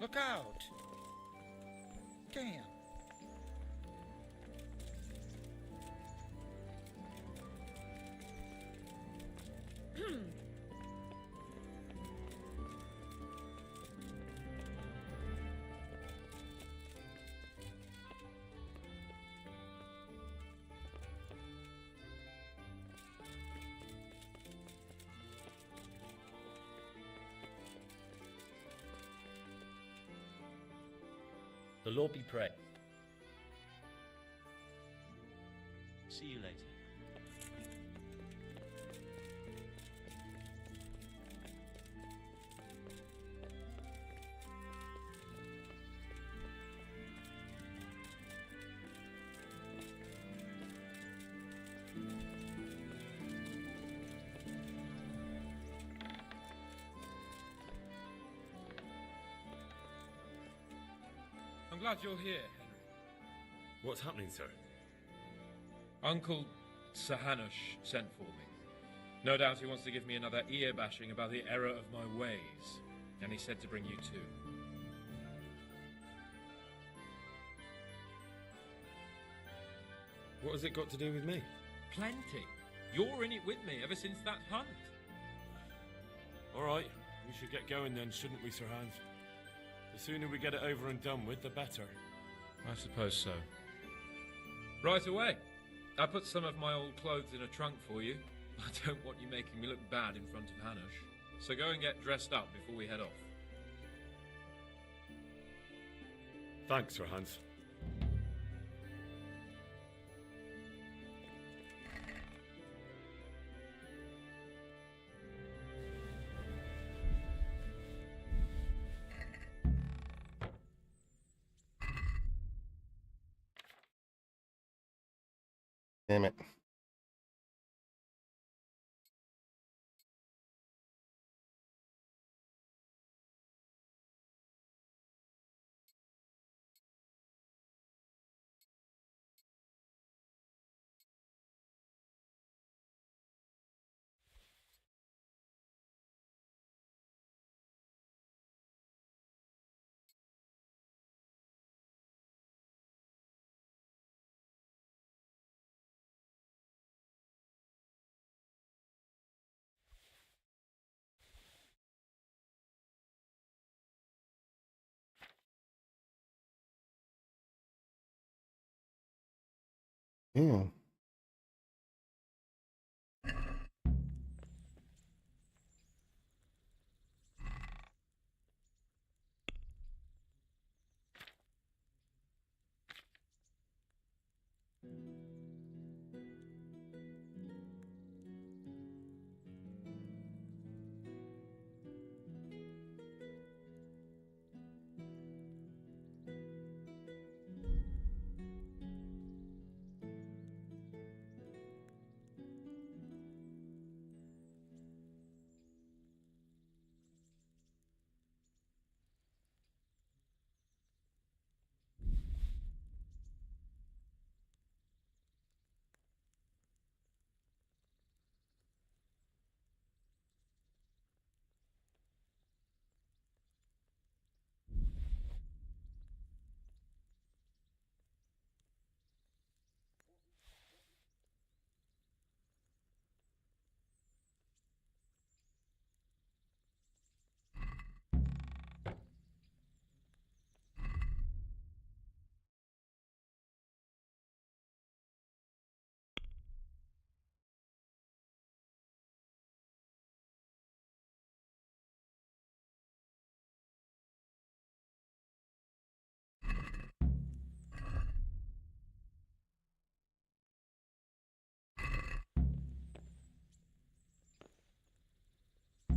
Look out! Damn. The Lord be praised. See you later. I'm glad you're here, Henry. What's happening, sir? Uncle Sir Hanush sent for me. No doubt he wants to give me another ear bashing about the error of my ways, and he said to bring you too. What has it got to do with me? Plenty. You're in it with me ever since that hunt. All right, we should get going then, shouldn't we, Sir Hans? The sooner we get it over and done with, the better. I suppose so. Right away. I put some of my old clothes in a trunk for you. I don't want you making me look bad in front of Hanush. So go and get dressed up before we head off. Thanks, Sir Hans. Damn it. Yeah.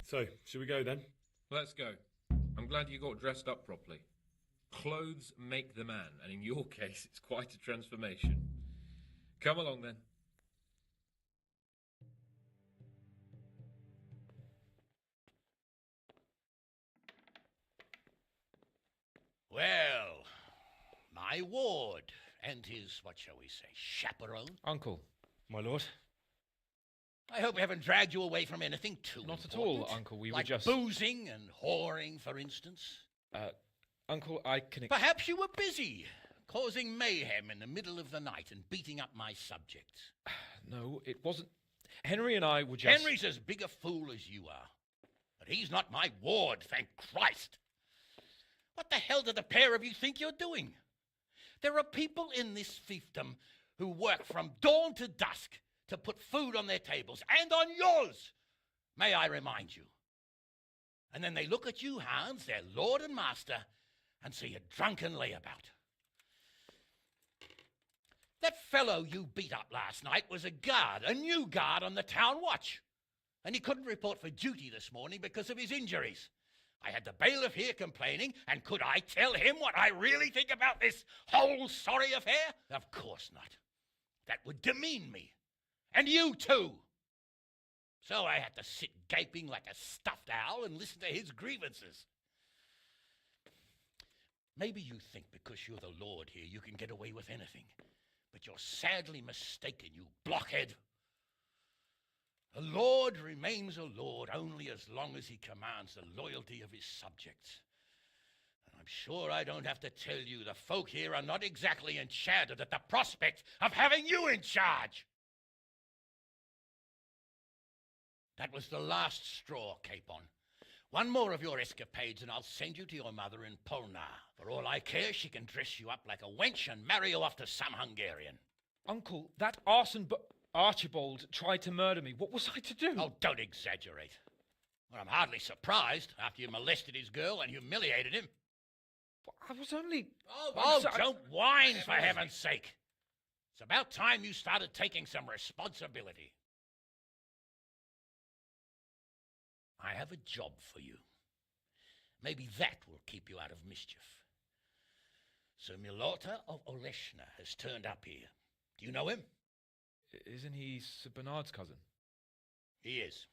So, should we go then? Let's go. I'm glad you got dressed up properly. Clothes make the man, and in your case, it's quite a transformation. Come along then. Well, my ward and his, what shall we say, chaperone. Uncle, my lord. I hope we haven't dragged you away from anything too Not at important. all, Uncle. We like were just... boozing and whoring, for instance. Uncle, I can... Perhaps you were busy, causing mayhem in the middle of the night and beating up my subjects. No, it wasn't... Henry and I were just... Henry's as big a fool as you are. But he's not my ward, thank Christ. What the hell do the pair of you think you're doing? There are people in this fiefdom who work from dawn to dusk to put food on their tables, and on yours, may I remind you. And then they look at you, Hans, their lord and master, and see a drunken layabout. That fellow you beat up last night was a guard, a new guard on the town watch. And he couldn't report for duty this morning because of his injuries. I had the bailiff here complaining, and could I tell him what I really think about this whole sorry affair? Of course not. That would demean me. And you too. So I had to sit gaping like a stuffed owl and listen to his grievances. Maybe you think because you're the Lord here you can get away with anything. But you're sadly mistaken, you blockhead. A lord remains a lord only as long as he commands the loyalty of his subjects. And I'm sure I don't have to tell you the folk here are not exactly enchanted at the prospect of having you in charge. That was the last straw, Capon. One more of your escapades and I'll send you to your mother in Polnar. For all I care, she can dress you up like a wench and marry you off to some Hungarian. Uncle, that arson Archibald tried to murder me. What was I to do? Oh, don't exaggerate. Well, I'm hardly surprised after you molested his girl and humiliated him. I was only... Oh, don't whine, for heaven's sake. It's about time you started taking some responsibility. I have a job for you. Maybe that will keep you out of mischief. So Milota of Oleshna has turned up here. Do you know him? Isn't he Sir Bernard's cousin? He is.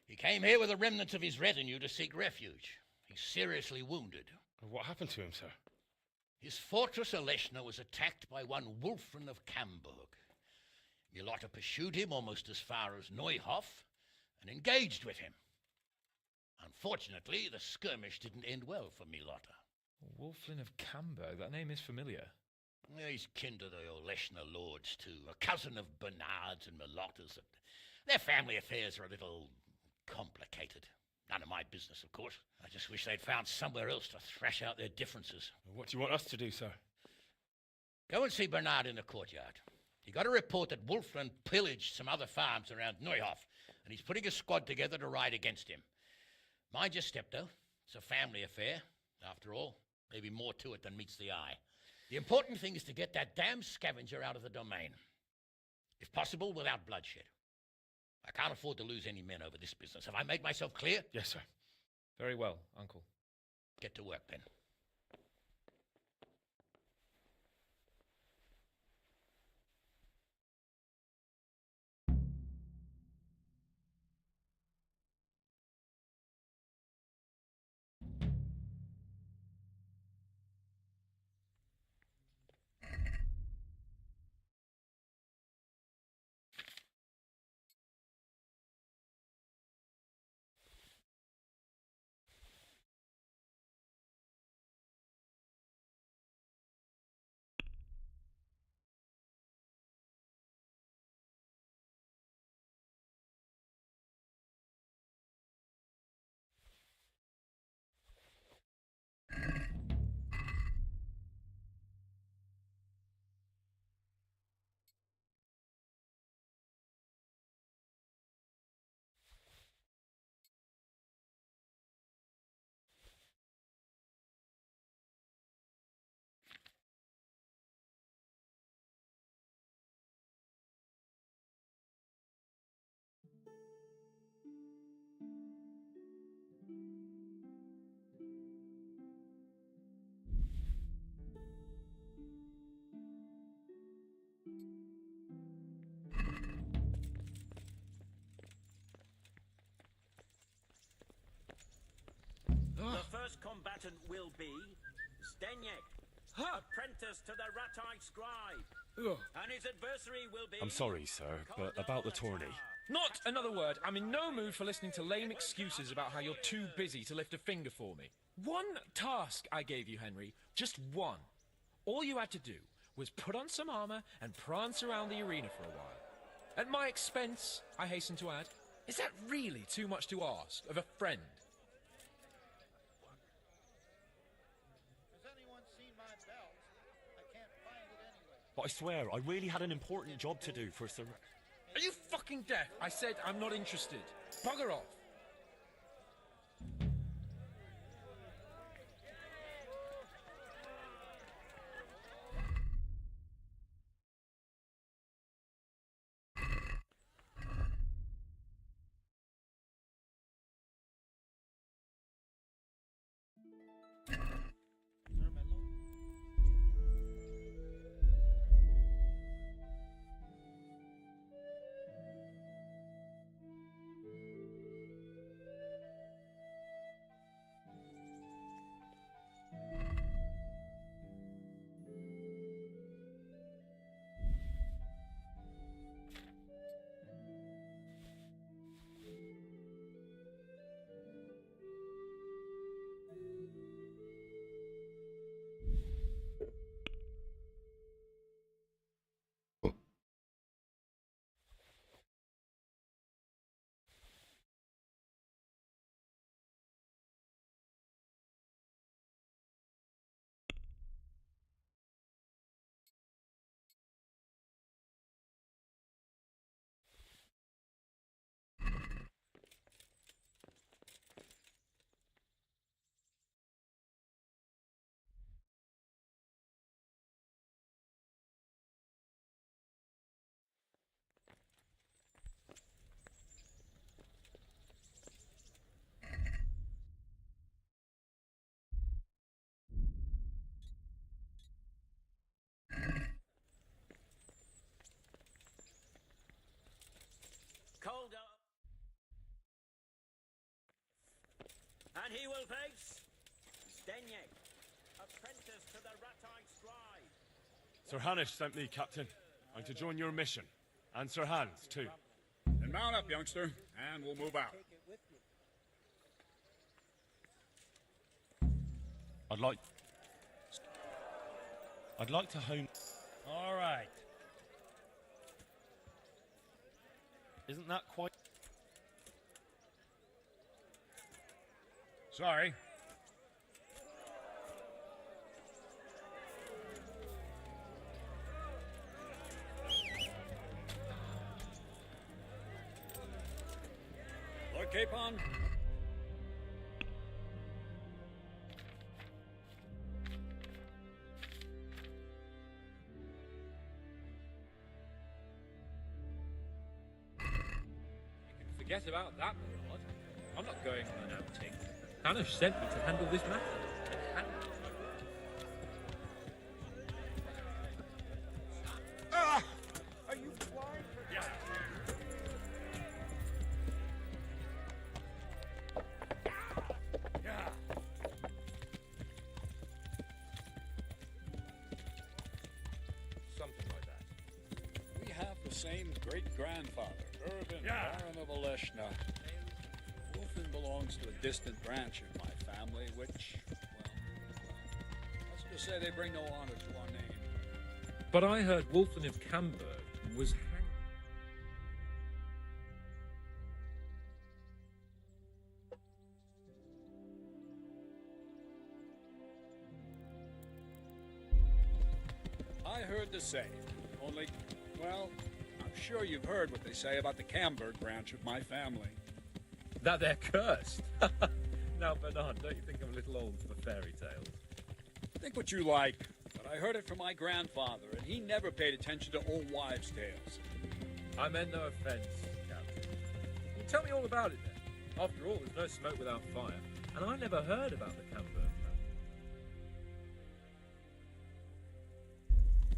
He came here with the remnants of his retinue to seek refuge. He's seriously wounded. What happened to him, sir? His fortress Oleshna was attacked by one Wulfrin of Camburg. Milota pursued him almost as far as Neuhof and engaged with him. Unfortunately, the skirmish didn't end well for Milota. Wulflin of Camburg, that name is familiar. Yeah, he's kin to the Oleshna lords, too. A cousin of Bernard's and Milota's. Their family affairs are a little complicated. None of my business, of course. I just wish they'd found somewhere else to thrash out their differences. What do you want us to do, sir? Go and see Bernard in the courtyard. He got a report that Wulflin pillaged some other farms around Neuhof, and he's putting a squad together to ride against him. Mind your step, though. It's a family affair. After all, maybe more to it than meets the eye. The important thing is to get that damn scavenger out of the domain. If possible, without bloodshed. I can't afford to lose any men over this business. Have I made myself clear? Yes, sir. Very well, Uncle. Get to work, then. The first combatant will be Zdeněk, apprentice to the Ratai scribe. And his adversary will be... I'm sorry, sir, but about the tourney. Not another word. I'm in no mood for listening to lame excuses about how you're too busy to lift a finger for me. One task I gave you, Henry. Just one. All you had to do was put on some armor and prance around the arena for a while. At my expense, I hasten to add. Is that really too much to ask of a friend? But I swear, I really had an important job to do for Sir... Are you fucking deaf? I said I'm not interested. Bugger off. And he will face Zdeněk, apprentice to the Rat-eyed scribe. Sir Hanish sent me, Captain. I'm to join your mission. And Sir Hans, too. Then mount up, youngster, and we'll move out. I'd like to hone... All right. Isn't that quite... Sorry. Lord Capon? Forget about that, my lord. I'm not going on an outing. Hanish sent me to handle this matter. Are you blind? Yeah. Yeah. Something like that. We have the same great-grandfather, Irvin, Baron of Oleshna. Wolfen belongs to a distant branch of my family, which, well, let's just say they bring no honor to our name. But I heard Wolfen of Camberg was hanged. I heard the same, only, well, I'm sure you've heard what they say about the Camberg branch of my family. That they're cursed. Now, Bernard, don't you think I'm a little old for fairy tales? Think what you like, but I heard it from my grandfather, and he never paid attention to old wives' tales. I meant no offence, Captain. You tell me all about it then. After all, there's no smoke without fire, and I never heard about the Camberg family.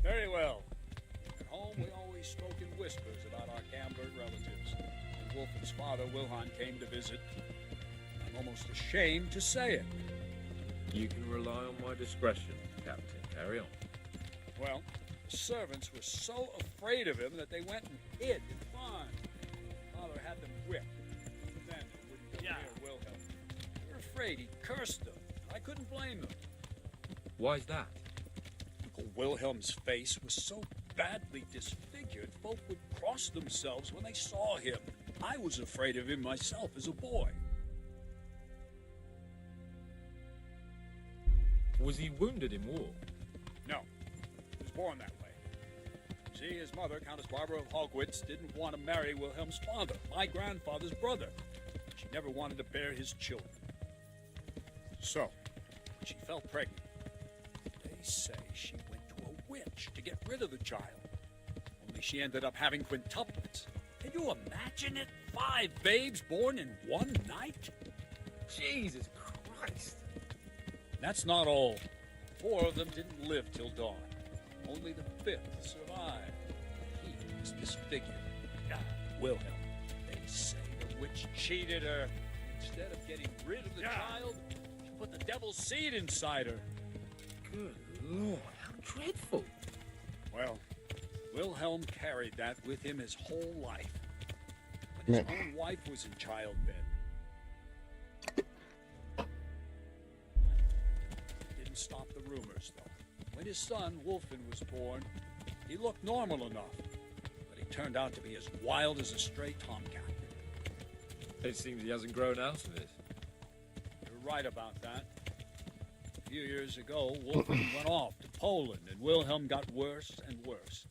Very well. At home, we always spoke in whispers about our Camberg relatives. When Wolfen's father, Wilhelm, came to visit, I'm almost ashamed to say it. You can rely on my discretion, Captain. Carry on. Well, the servants were so afraid of him that they went and hid in the barn. Father had them whipped. Then they wouldn't go near Wilhelm. They were afraid he'd cursed them. I couldn't blame them. Why's that? Uncle Wilhelm's face was so badly disfigured, folk would cross themselves when they saw him. I was afraid of him myself as a boy. Was he wounded in war? No. He was born that way. See, his mother, Countess Barbara of Hogwitz, didn't want to marry Wilhelm's father, my grandfather's brother. She never wanted to bear his children. So, she fell pregnant. They say she went to a witch to get rid of the child. Only she ended up having quintuplets. Can you imagine it? 5 babes born in one night? Jesus Christ. That's not all. 4 of them didn't live till dawn. Only the 5th survived. He was disfigured. Wilhelm, they say the witch cheated her. Instead of getting rid of the child, she put the devil's seed inside her. Good Lord, how dreadful. Well, Wilhelm carried that with him his whole life. When his own wife was in childbed. Didn't stop the rumors, though. When his son, Wolfen, was born, he looked normal enough. But he turned out to be as wild as a stray tomcat. It seems he hasn't grown out of it. You're right about that. A few years ago, Wolfen went off to Poland, and Wilhelm got worse and worse.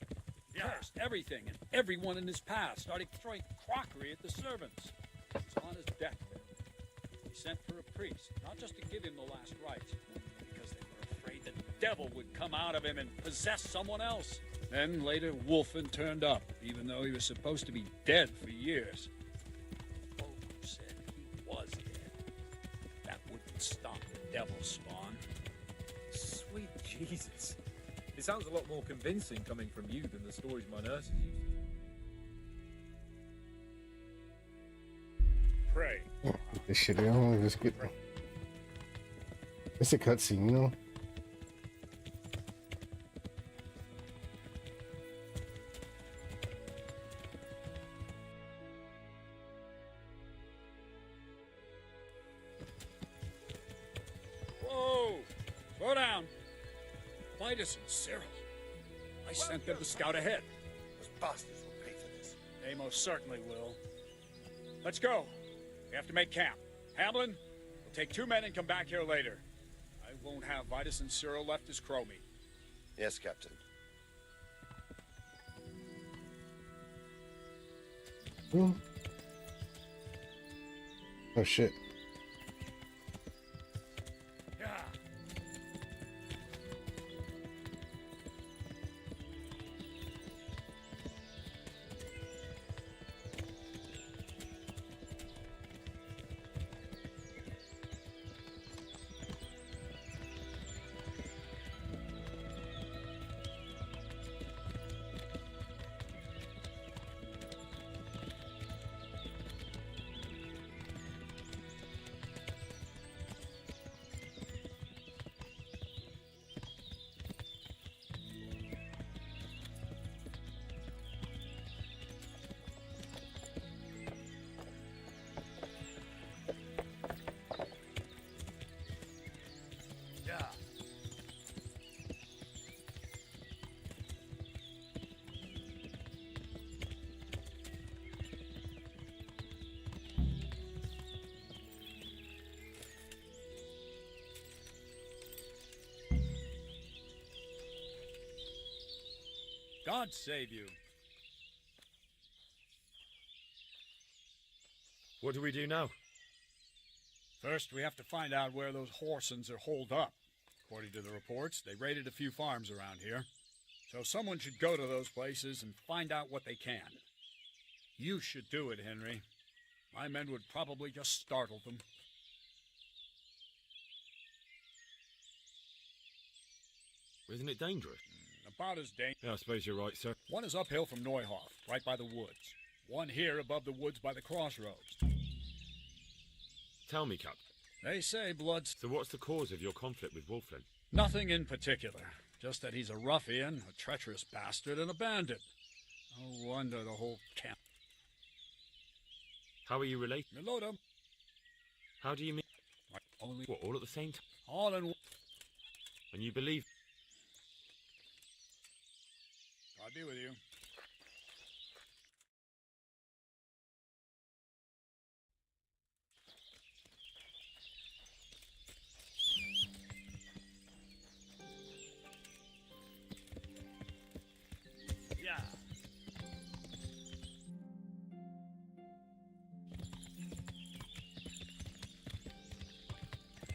He cursed everything and everyone in his path, started throwing crockery at the servants. He was on his deathbed. He sent for a priest, not just to give him the last rites, because they were afraid the devil would come out of him and possess someone else. Then later, Wolfen turned up, even though he was supposed to be dead for years. Folk said he was dead. That wouldn't stop the devil's spawn. Sweet Jesus. It sounds a lot more convincing coming from you than the stories my nurses used to. Pray. This shit, I don't just get It's a cutscene, you know? Whoa! Slow down. Vitus and Cyril. I sent them to scout ahead. Those bastards will pay for this. They most certainly will. Let's go. We have to make camp. Hamlin, we'll take 2 men and come back here later. I won't have Vitus and Cyril left as crow meat. Yes, Captain. Oh shit. God save you. What do we do now? First, we have to find out where those Horsons are holed up. According to the reports, they raided a few farms around here. So someone should go to those places and find out what they can. You should do it, Henry. My men would probably just startle them. Isn't it dangerous? About as dangerous. Yeah, I suppose you're right, sir. One is uphill from Neuhoff, right by the woods. One here above the woods by the crossroads. Tell me, Cap. They say blood's... So what's the cause of your conflict with Wolflin? Nothing in particular. Just that he's a ruffian, a treacherous bastard, and a bandit. No wonder the whole camp... How are you related? Melota. How do you mean? Only... What, all at the same time? All in... And you believe... God be with you. Yeah.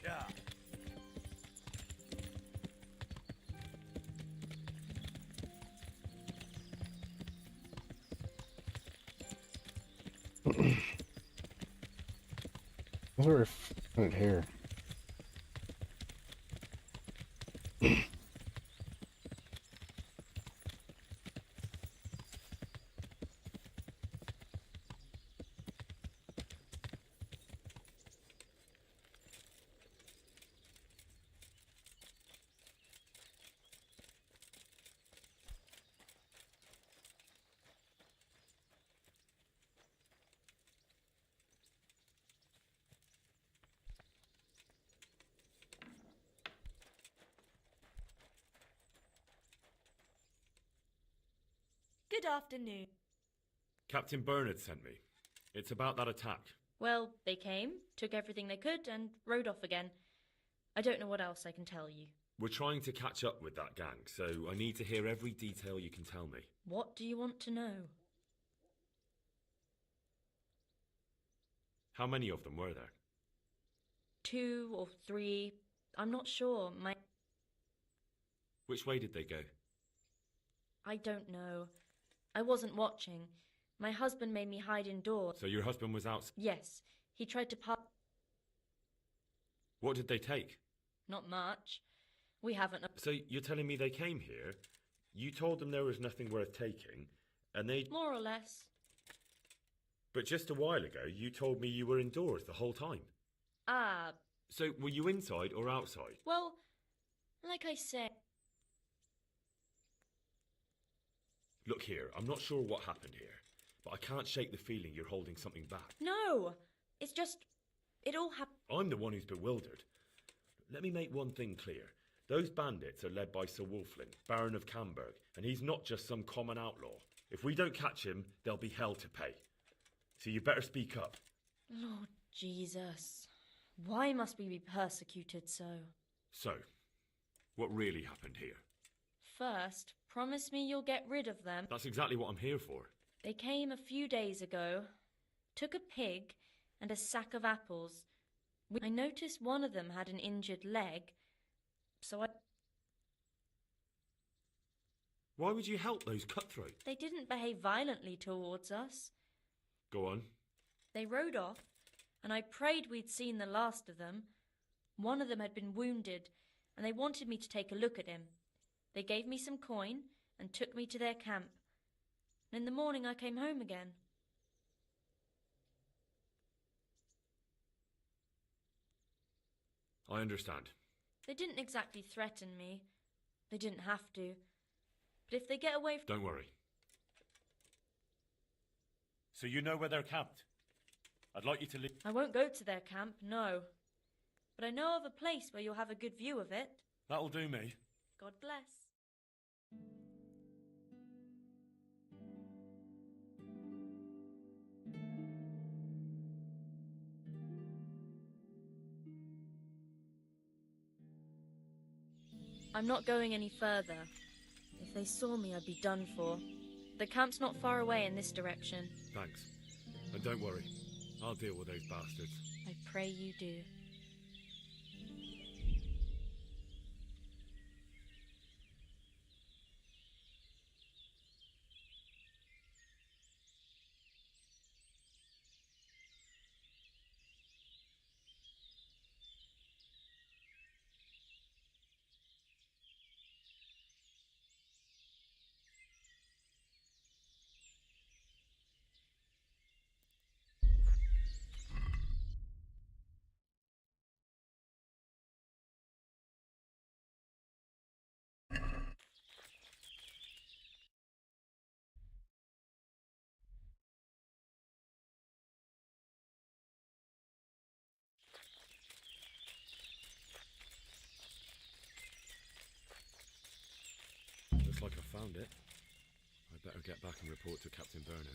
Yeah. What's our foot here? Good afternoon. Captain Bernard sent me. It's about that attack. Well, they came, took everything they could, and rode off again. I don't know what else I can tell you. We're trying to catch up with that gang, so I need to hear every detail you can tell me. What do you want to know? How many of them were there? 2 or 3. I'm not sure. Which way did they go? I don't know. I wasn't watching. My husband made me hide indoors. So your husband was out? Yes. He tried to What did they take? Not much. We haven't... So you're telling me they came here, you told them there was nothing worth taking, and they... More or less. But just a while ago, you told me you were indoors the whole time. Ah. So, were you inside or outside? Well, like I said... Look here, I'm not sure what happened here, but I can't shake the feeling you're holding something back. No! It's just... It all happened... I'm the one who's bewildered. Let me make one thing clear. Those bandits are led by Sir Wolflin, Baron of Camberg, and he's not just some common outlaw. If we don't catch him, there'll be hell to pay. So you better speak up. Lord Jesus. Why must we be persecuted so? So, what really happened here? First, promise me you'll get rid of them. That's exactly what I'm here for. They came a few days ago, took a pig and a sack of apples. I noticed one of them had an injured leg, so I... Why would you help those cutthroats? They didn't behave violently towards us. Go on. They rode off, and I prayed we'd seen the last of them. One of them had been wounded, and they wanted me to take a look at him. They gave me some coin and took me to their camp. And in the morning I came home again. I understand. They didn't exactly threaten me. They didn't have to. But if they get away from... Don't worry. So you know where they're camped? I'd like you to leave... I won't go to their camp, no. But I know of a place where you'll have a good view of it. That'll do me. God bless. I'm not going any further. If they saw me, I'd be done for. The camp's not far away in this direction. Thanks. And don't worry. I'll deal with those bastards. I pray you do. Looks like I found it. I'd better get back and report to Captain Bernard.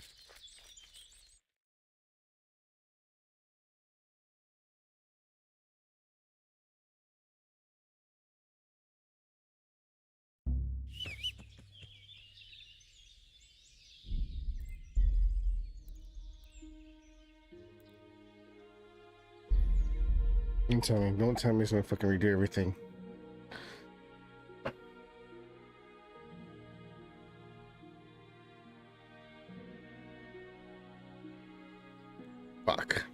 Don't tell me it's gonna fucking redo everything. Fuck.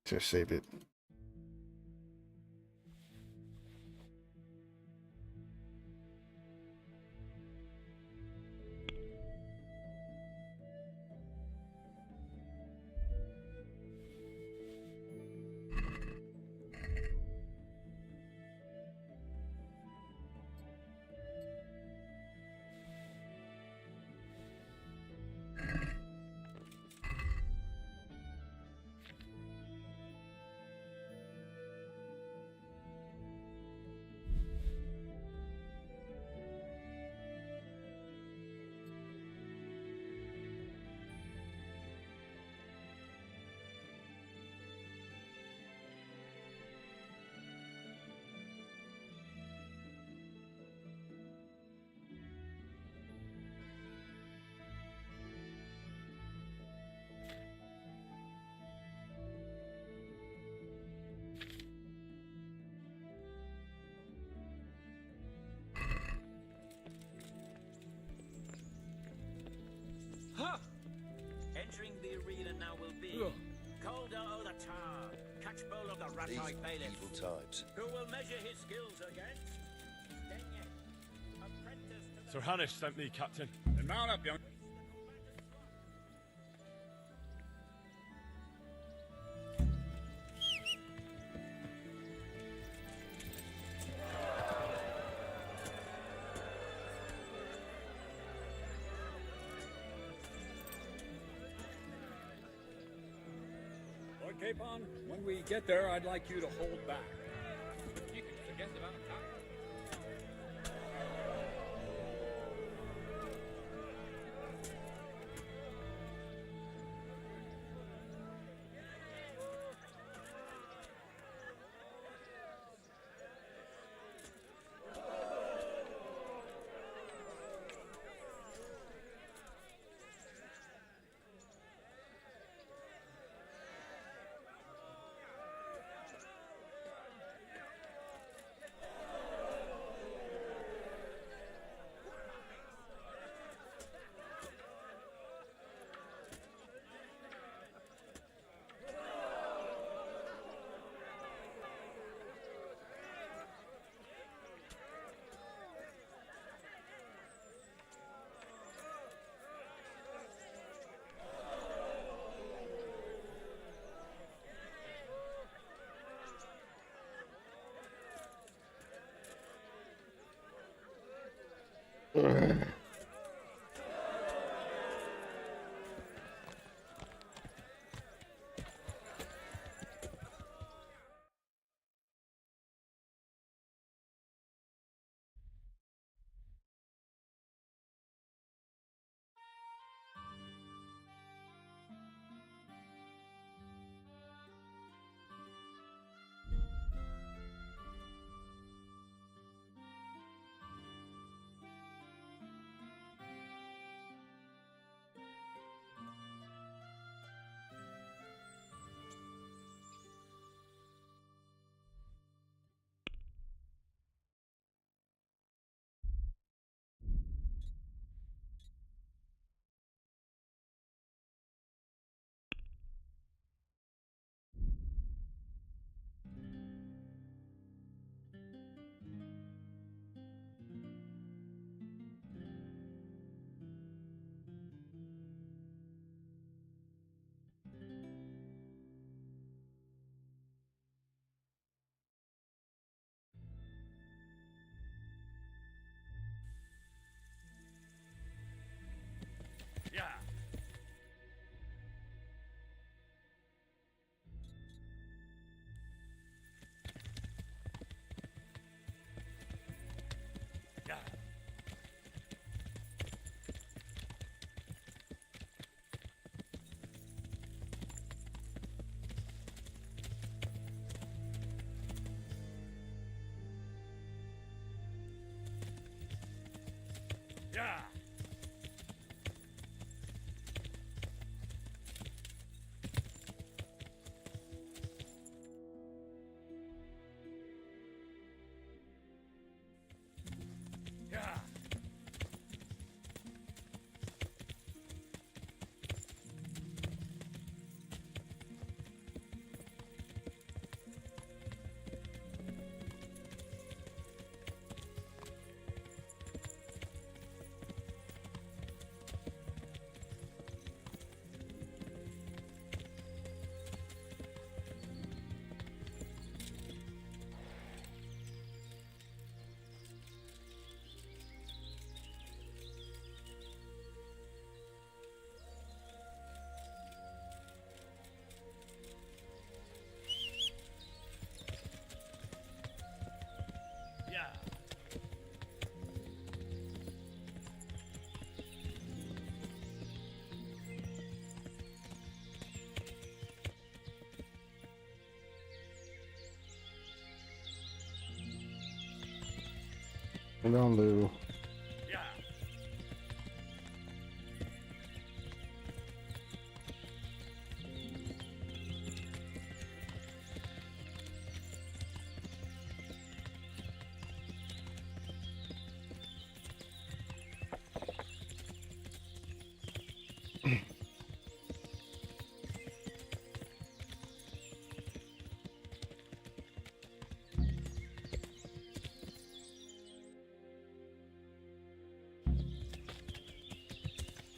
Just saved it. Entering the arena now will be Calder o' the Tar, Catchpole of the Rat-eyed Bailiff. Evil times. Who will measure his skills against Stenyek, apprentice to the... Sir Hanish sent me, Captain. Then mount up, young. Capon, when we get there, I'd like you to hold back. You can forget about that. Yeah. Yeah. Yeah. Yeah. Yeah. Hold on, Lou. Yeah.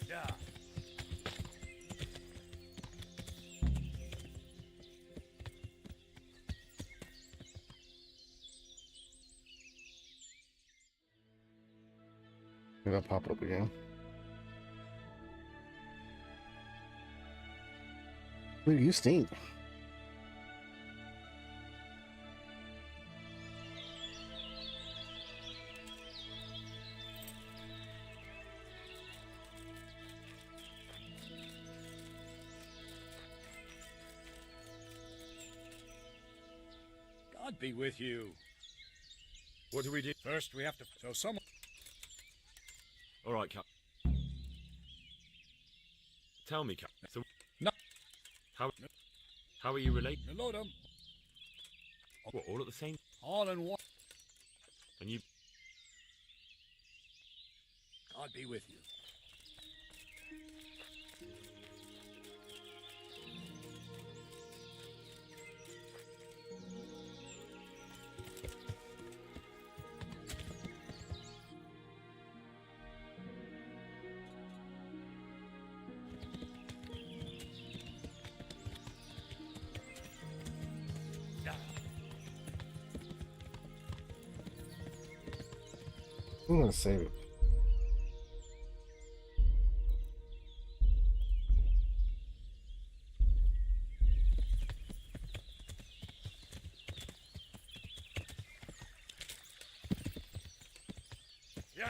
Yeah. It'll pop up again. Ooh, you stink. God be with you. What do we do? First, we have to... So someone... All right, Cap. Tell me, Cap. So... No. How are you related? Reload them. What, all at the same... All in one. And you... God be with you. I'm gonna save it. Yeah.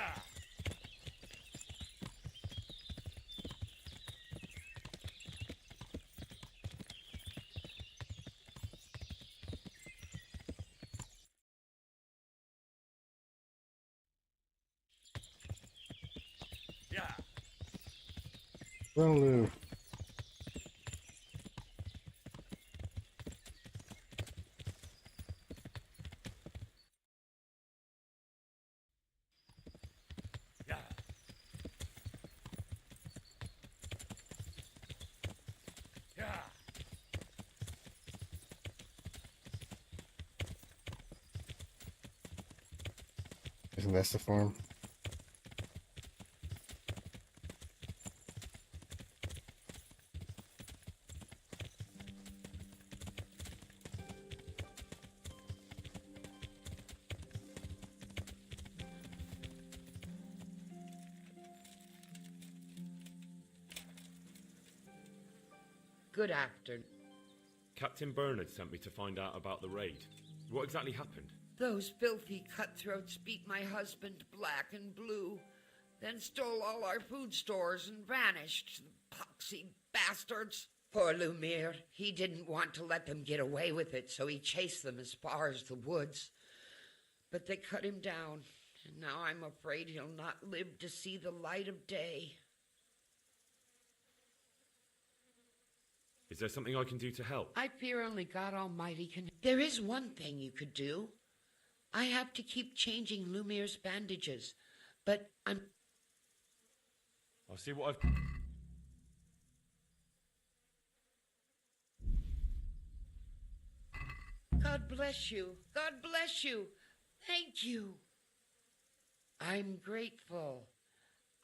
Yeah. Run, Lou. Yeah. Yeah. Isn't that the farm? Good afternoon. Captain Bernard sent me to find out about the raid. What exactly happened? Those filthy cutthroats beat my husband black and blue, then stole all our food stores and vanished. Poxy bastards. Poor Lumiere. He didn't want to let them get away with it, so he chased them as far as the woods. But they cut him down, and now I'm afraid he'll not live to see the light of day. Is there something I can do to help? I fear only God Almighty can... There is one thing you could do. I have to keep changing Lumiere's bandages, but I'm... I'll see what I've... God bless you. God bless you. Thank you. I'm grateful.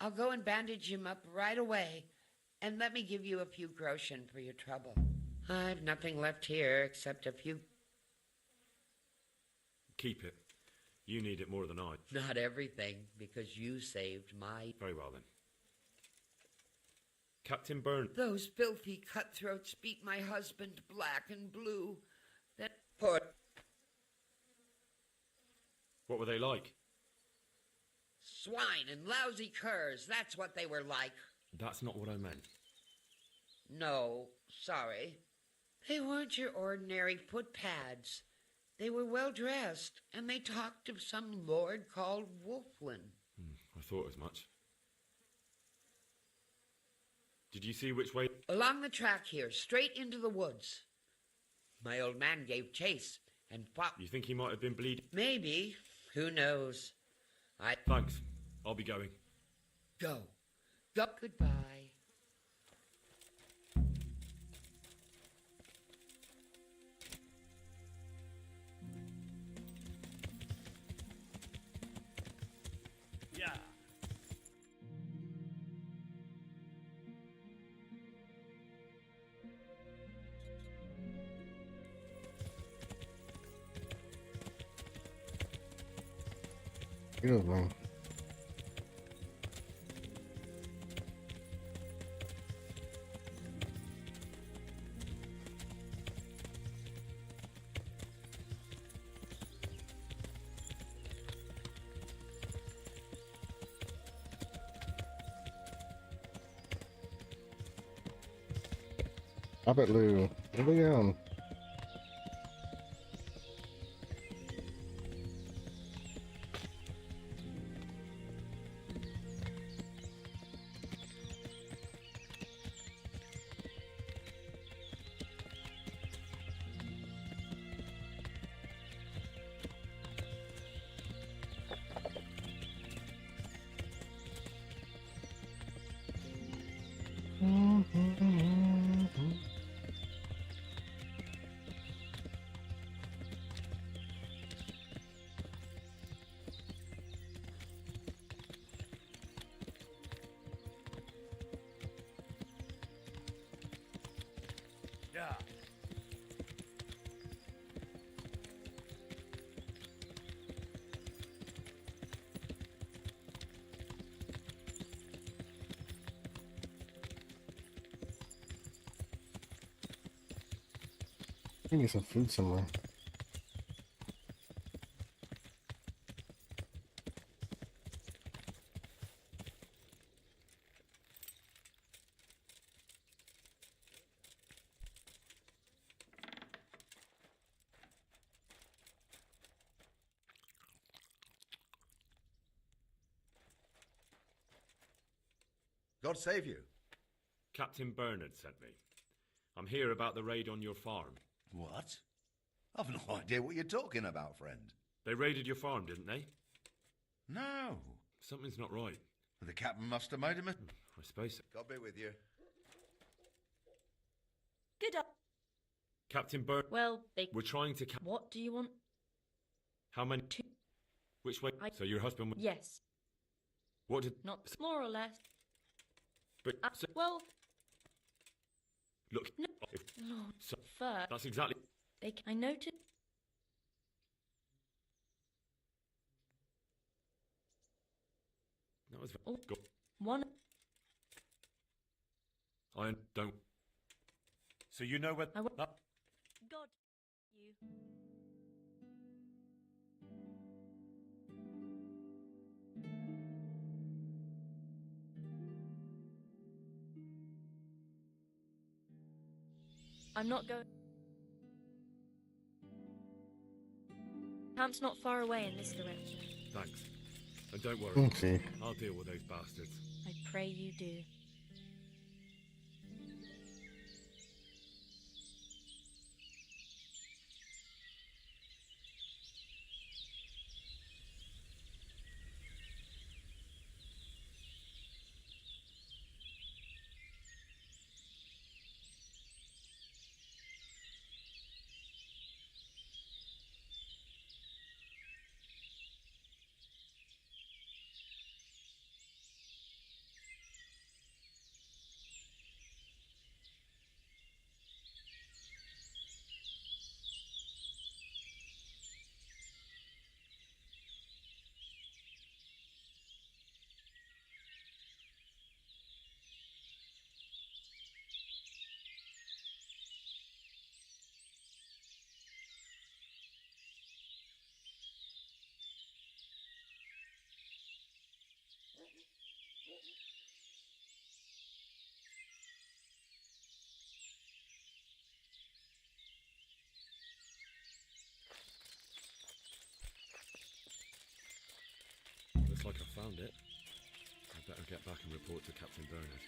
I'll go and bandage him up right away, and let me give you a few groschen for your trouble. I've nothing left here except a few... Keep it. You need it more than I. Not everything, because you saved my... Very well, then. Captain Byrne... Those filthy cutthroats beat my husband black and blue. That poor... What were they like? Swine and lousy curs, that's what they were like. That's not what I meant. No, sorry. They weren't your ordinary footpads. They were well dressed, and they talked of some lord called Wolflin. I thought as much. Did you see which way? Along the track here, straight into the woods. My old man gave chase and fought. You think he might have been bleeding? Maybe. Who knows? Thanks. I'll be going. Go. Go. Goodbye. Yeah. Good, man. Stop it, Lou. What are we on? Yeah. I need some food somewhere. God save you. Captain Bernard sent me. I'm here about the raid on your farm. What? I've no idea what you're talking about, friend. They raided your farm, didn't they? No. Something's not right. The captain must have made a mistake. I suppose so. God be with you. Good up. Captain Bernard. Well, they... We're trying to... What do you want? How many... Two. Which way? So your husband... Yes. What did... Not more or less. But... So... Well... Look... No. If... Lord, So... first... That's exactly... I noted... That was... Oh, Go. one... I don't... So you know where... I will... That... God... You... I'm not going... Camp's not far away in this direction. Thanks. And don't worry. Okay. I'll deal with those bastards. I pray you do. Looks like I found it. I better get back and report to Captain Bernard.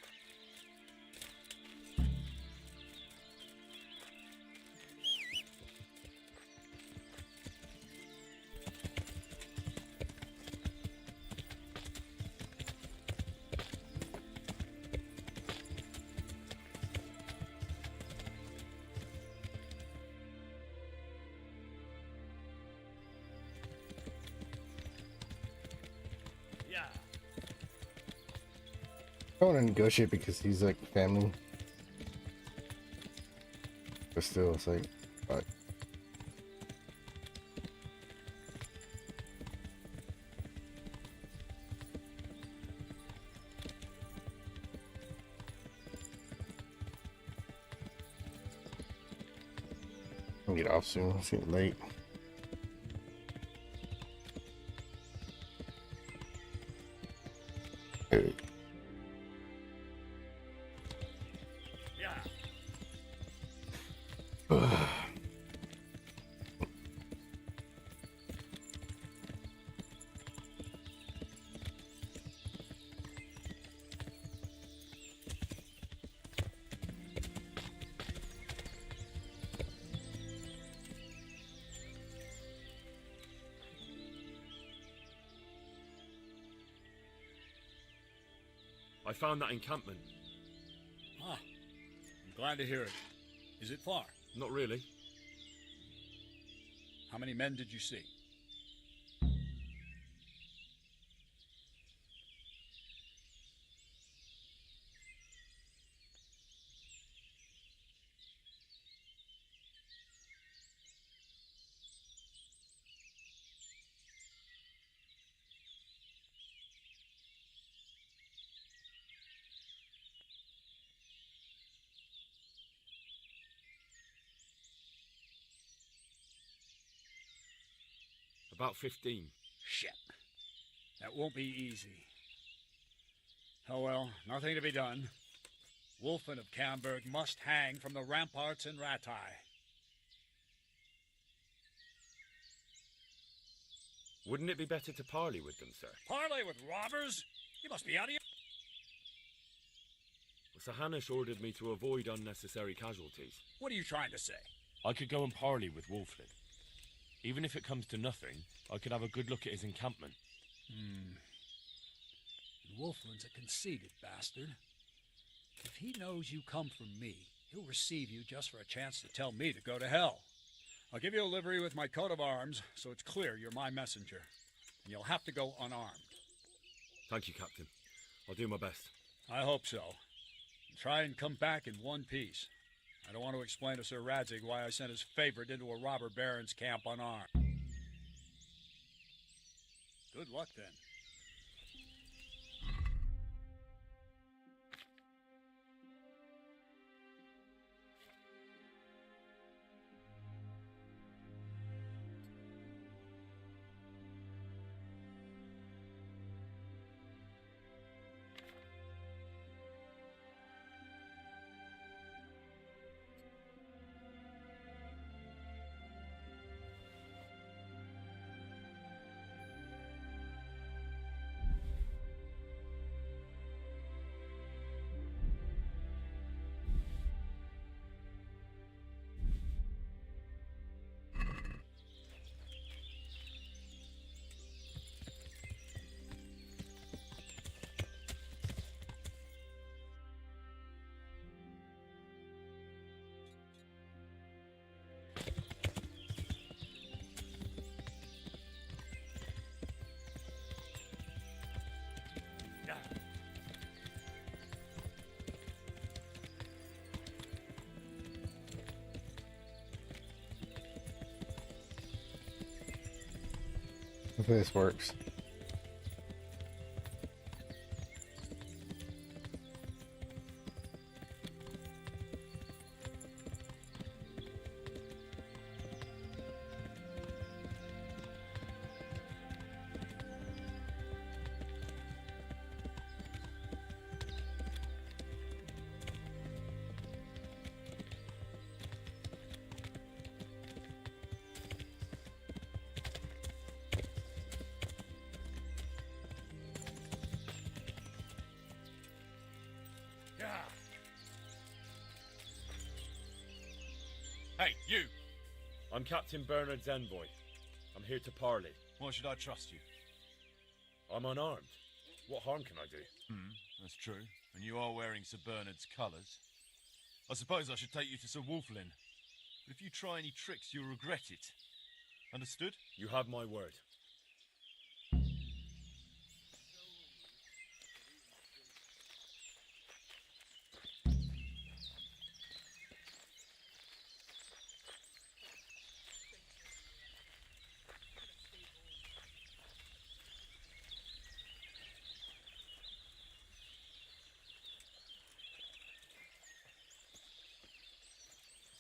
I want to negotiate because he's like family. But still, it's like, but I'll get off soon. It's getting late. I found that encampment. Ah, I'm glad to hear it. Is it far? Not really. How many men did you see? About 15. Shit. That won't be easy. Oh well, nothing to be done. Wolfen of Camberg must hang from the ramparts in Ratai. Wouldn't it be better to parley with them, sir? Parley with robbers? You must be out of your... Sir Hanish ordered me to avoid unnecessary casualties. What are you trying to say? I could go and parley with Wolflin. Even if it comes to nothing, I could have a good look at his encampment. Wolflin's a conceited bastard. If he knows you come from me, he'll receive you just for a chance to tell me to go to hell. I'll give you a livery with my coat of arms, so it's clear you're my messenger. And you'll have to go unarmed. Thank you, Captain. I'll do my best. I hope so. And try and come back in one piece. I don't want to explain to Sir Radzig why I sent his favorite into a robber baron's camp unarmed. Good luck, then. Hopefully this works. Hey, you! I'm Captain Bernard's envoy. I'm here to parley. Why should I trust you? I'm unarmed. What harm can I do? That's true. And you are wearing Sir Bernard's colours. I suppose I should take you to Sir Wolflin. But if you try any tricks, you'll regret it. Understood? You have my word.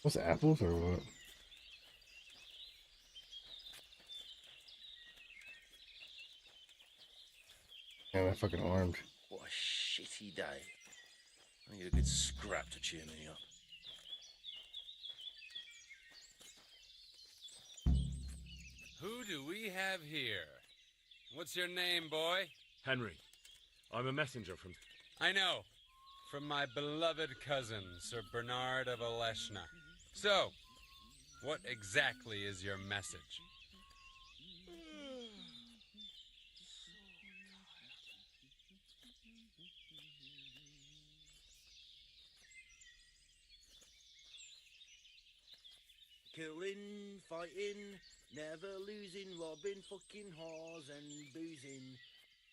What's apples or what? Man, I'm fucking armed. What a shitty day. I need a good scrap to cheer me up. Who do we have here? What's your name, boy? Henry. I'm a messenger from... I know. From my beloved cousin, Sir Bernard of Aleshna. So, what exactly is your message? Killing, fighting, never losing, robbing, fucking whores and boozing.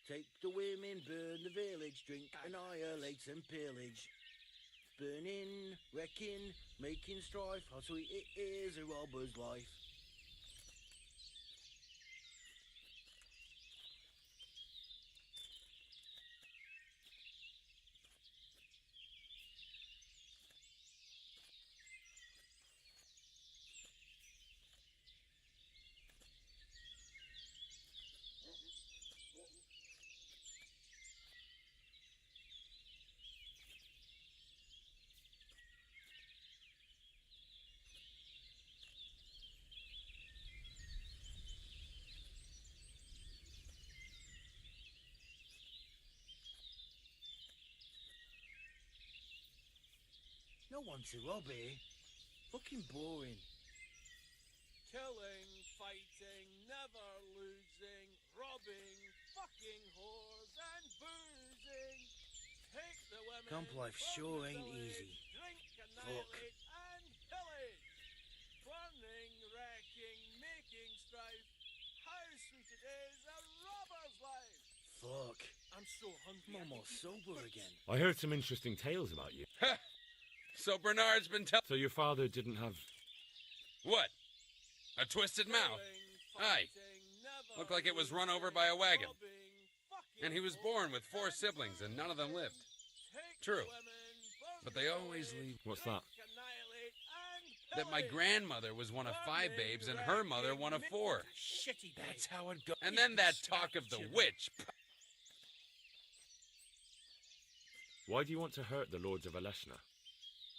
Take the women, burn the village, drink, annihilate and pillage. Burning, wrecking, making strife, how sweet it is a robber's life. No one to rob here. Fucking boring. Killing, fighting, never losing, robbing, fucking whores and boozing. Take the women. Camp life sure ain't easy. Drink, Fuck. annihilate, and pillage. Burning, wrecking, making strife. How sweet it is, a robber's life. Fuck. I'm so hungry. I'm almost sober again. I heard some interesting tales about you. So Bernard's been telling... So your father didn't have... What? A twisted mouth? Aye. Looked like it was run over by a wagon. And he was born with 4 siblings and none of them lived. True. But they always leave... What's that? That my grandmother was one of 5 babes and her mother one of 4. Shitty. That's how it goes. And then that talk of the witch. Why do you want to hurt the lords of Aleshna?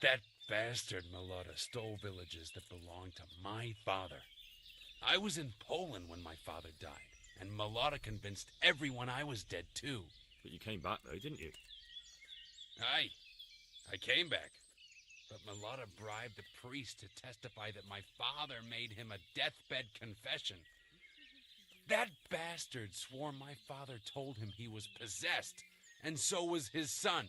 That bastard Malotta stole villages that belonged to my father. I was in Poland when my father died, and Malotta convinced everyone I was dead too. But you came back though, didn't you? Aye, I came back. But Malotta bribed the priest to testify that my father made him a deathbed confession. That bastard swore my father told him he was possessed, and so was his son,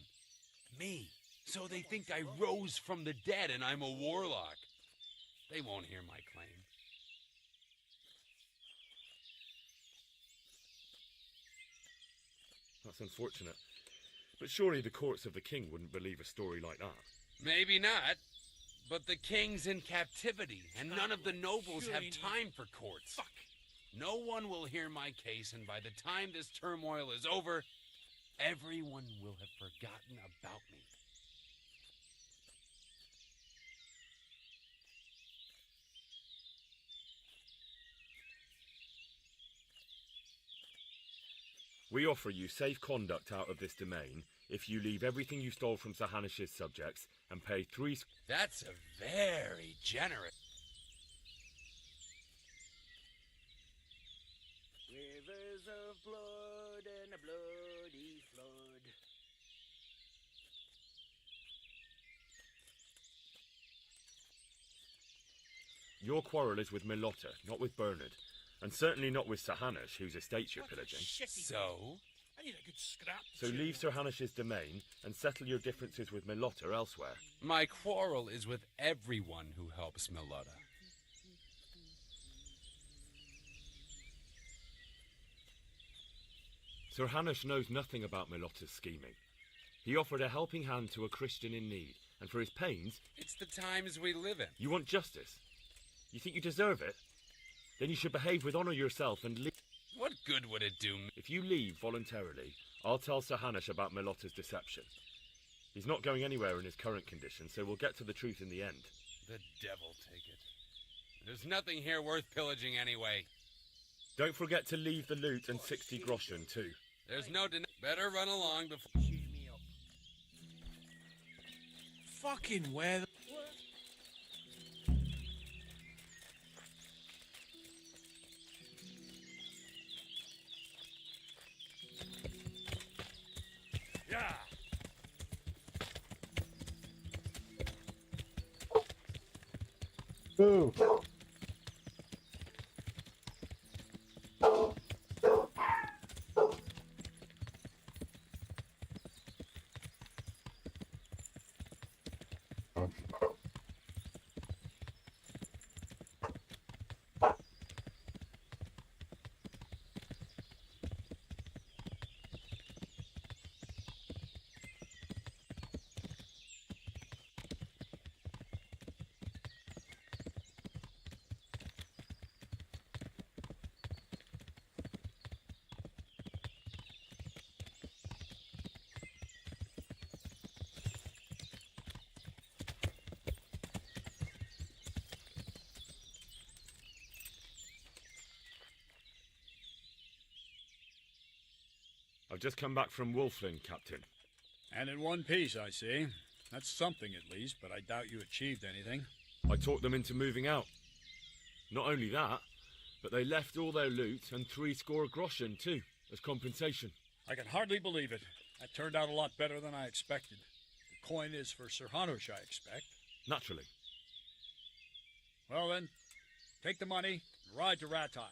me. So they think I rose from the dead and I'm a warlock. They won't hear my claim. That's unfortunate. But surely the courts of the king wouldn't believe a story like that. Maybe not, but the king's in captivity, and none of the nobles have time for courts. Fuck. No one will hear my case, and by the time this turmoil is over, everyone will have forgotten about me. We offer you safe conduct out of this domain if you leave everything you stole from Sir Hanish's subjects and pay 3... That's a very generous... Rivers of blood and a bloody flood. Your quarrel is with Milotta, not with Bernard. And certainly not with Sir Hanish, whose estates you're pillaging. So? I need a good scrap. So leave Sir Hanish's domain and settle your differences with Milotta elsewhere. My quarrel is with everyone who helps Milotta. Sir Hanish knows nothing about Milotta's scheming. He offered a helping hand to a Christian in need, and for his pains... It's the times we live in. You want justice? You think you deserve it? Then you should behave with honour yourself and leave. What good would it do me? If you leave voluntarily, I'll tell Sir Hanish about Milotta's deception. He's not going anywhere in his current condition, so we'll get to the truth in the end. The devil take it. There's nothing here worth pillaging anyway. Don't forget to leave the loot and 60 groschen too. There's no better run along before... Cheer me up. Fucking where the... Yeah. Boo! I've just come back from Wolflin, Captain. And in one piece, I see. That's something at least, but I doubt you achieved anything. I talked them into moving out. Not only that, but they left all their loot and 60 groschen too, as compensation. I can hardly believe it. That turned out a lot better than I expected. coin is for Sir Hanush, I expect. Naturally. Well then, take the money and ride to Ratai.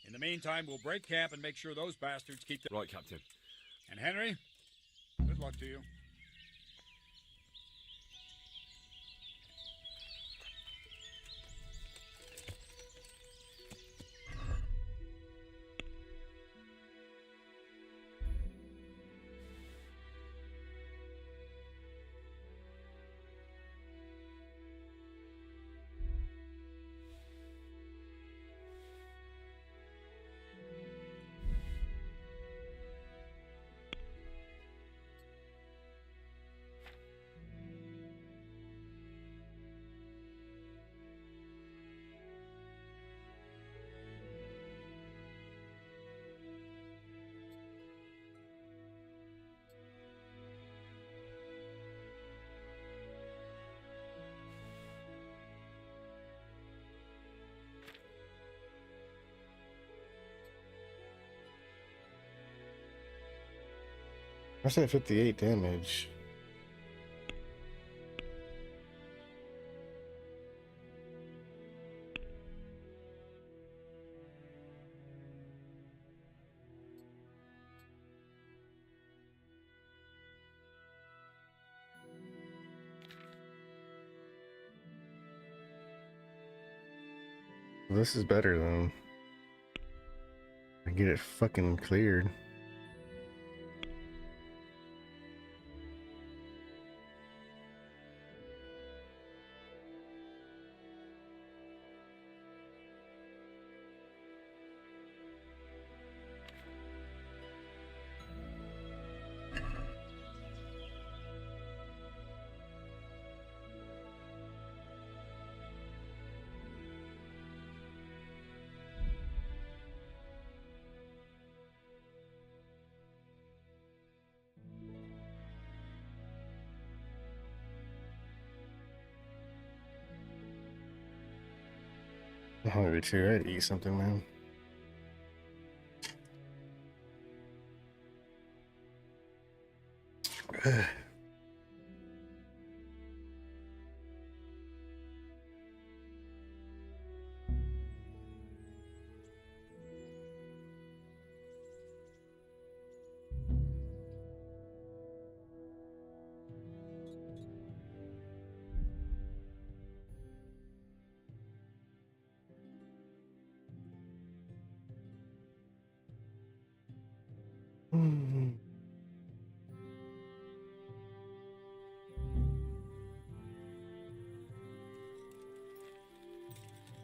In the meantime, we'll break camp and make sure those bastards keep the... Right, Captain. And Henry, good luck to you. I said 58 damage. This is better though. I get it fucking cleared. I'm hungry too. I'd eat something, man.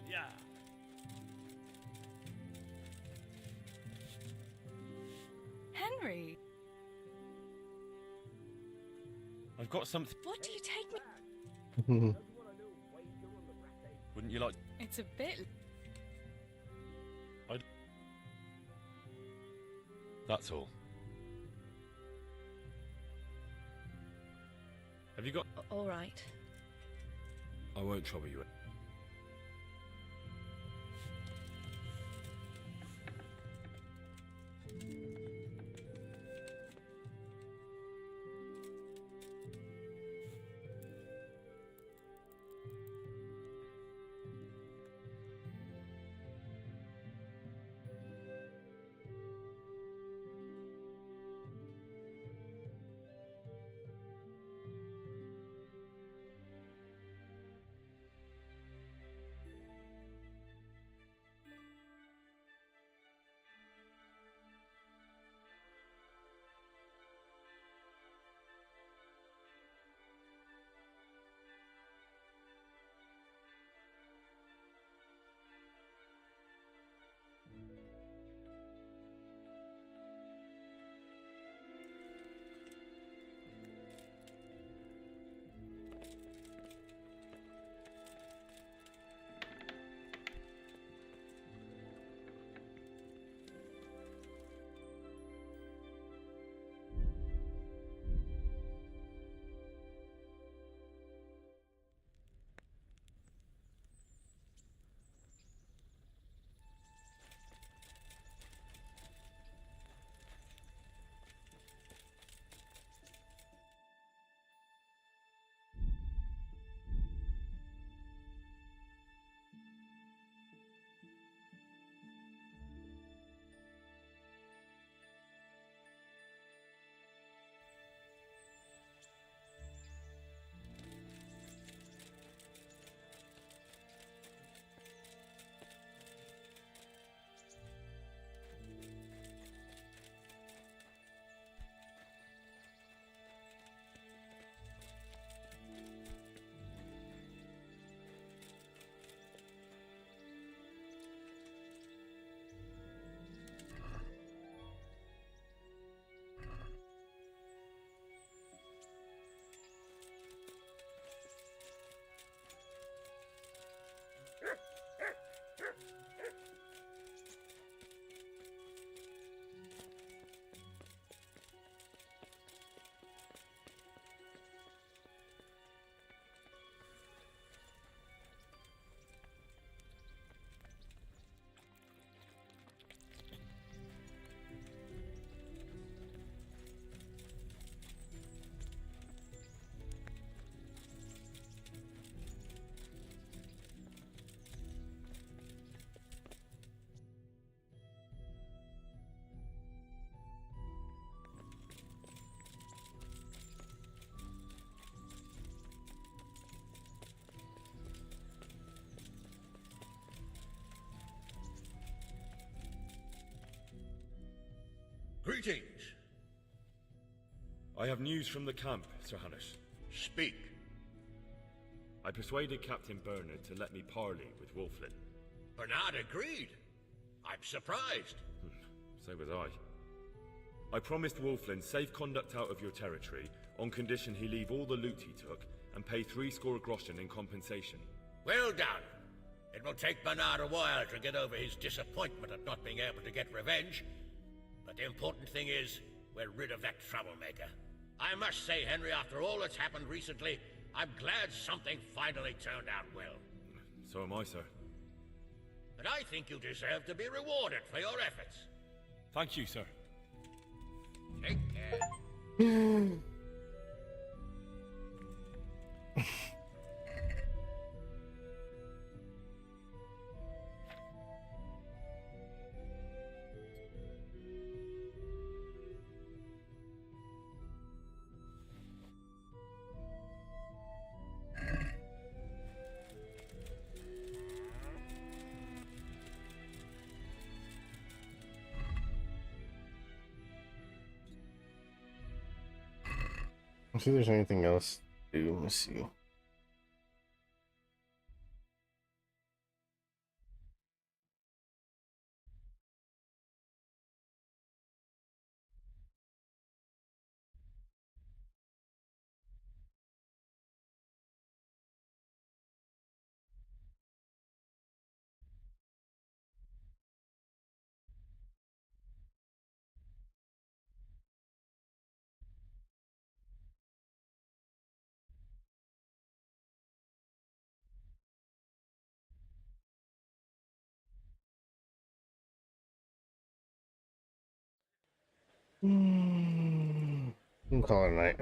Yeah. Henry, I've got something. what do you take me? Wouldn't you like? It's a bit. That's all. Have you got? All right. I won't trouble you. Greetings. I have news from the camp, Sir Hannes. Speak. I persuaded Captain Bernard to let me parley with Wolflin. Bernard agreed. I'm surprised. So was I. I promised Wolflin safe conduct out of your territory on condition he leave all the loot he took and pay 60 groschen in compensation. Well done. It will take Bernard a while to get over his disappointment at not being able to get revenge. But the important thing is, we're rid of that troublemaker. I must say, Henry, after all that's happened recently, I'm glad something finally turned out well. So am I, sir. And I think you deserve to be rewarded for your efforts. Thank you, sir. Take care. Let's see if there's anything else to do. Let me see. We'll call it a night.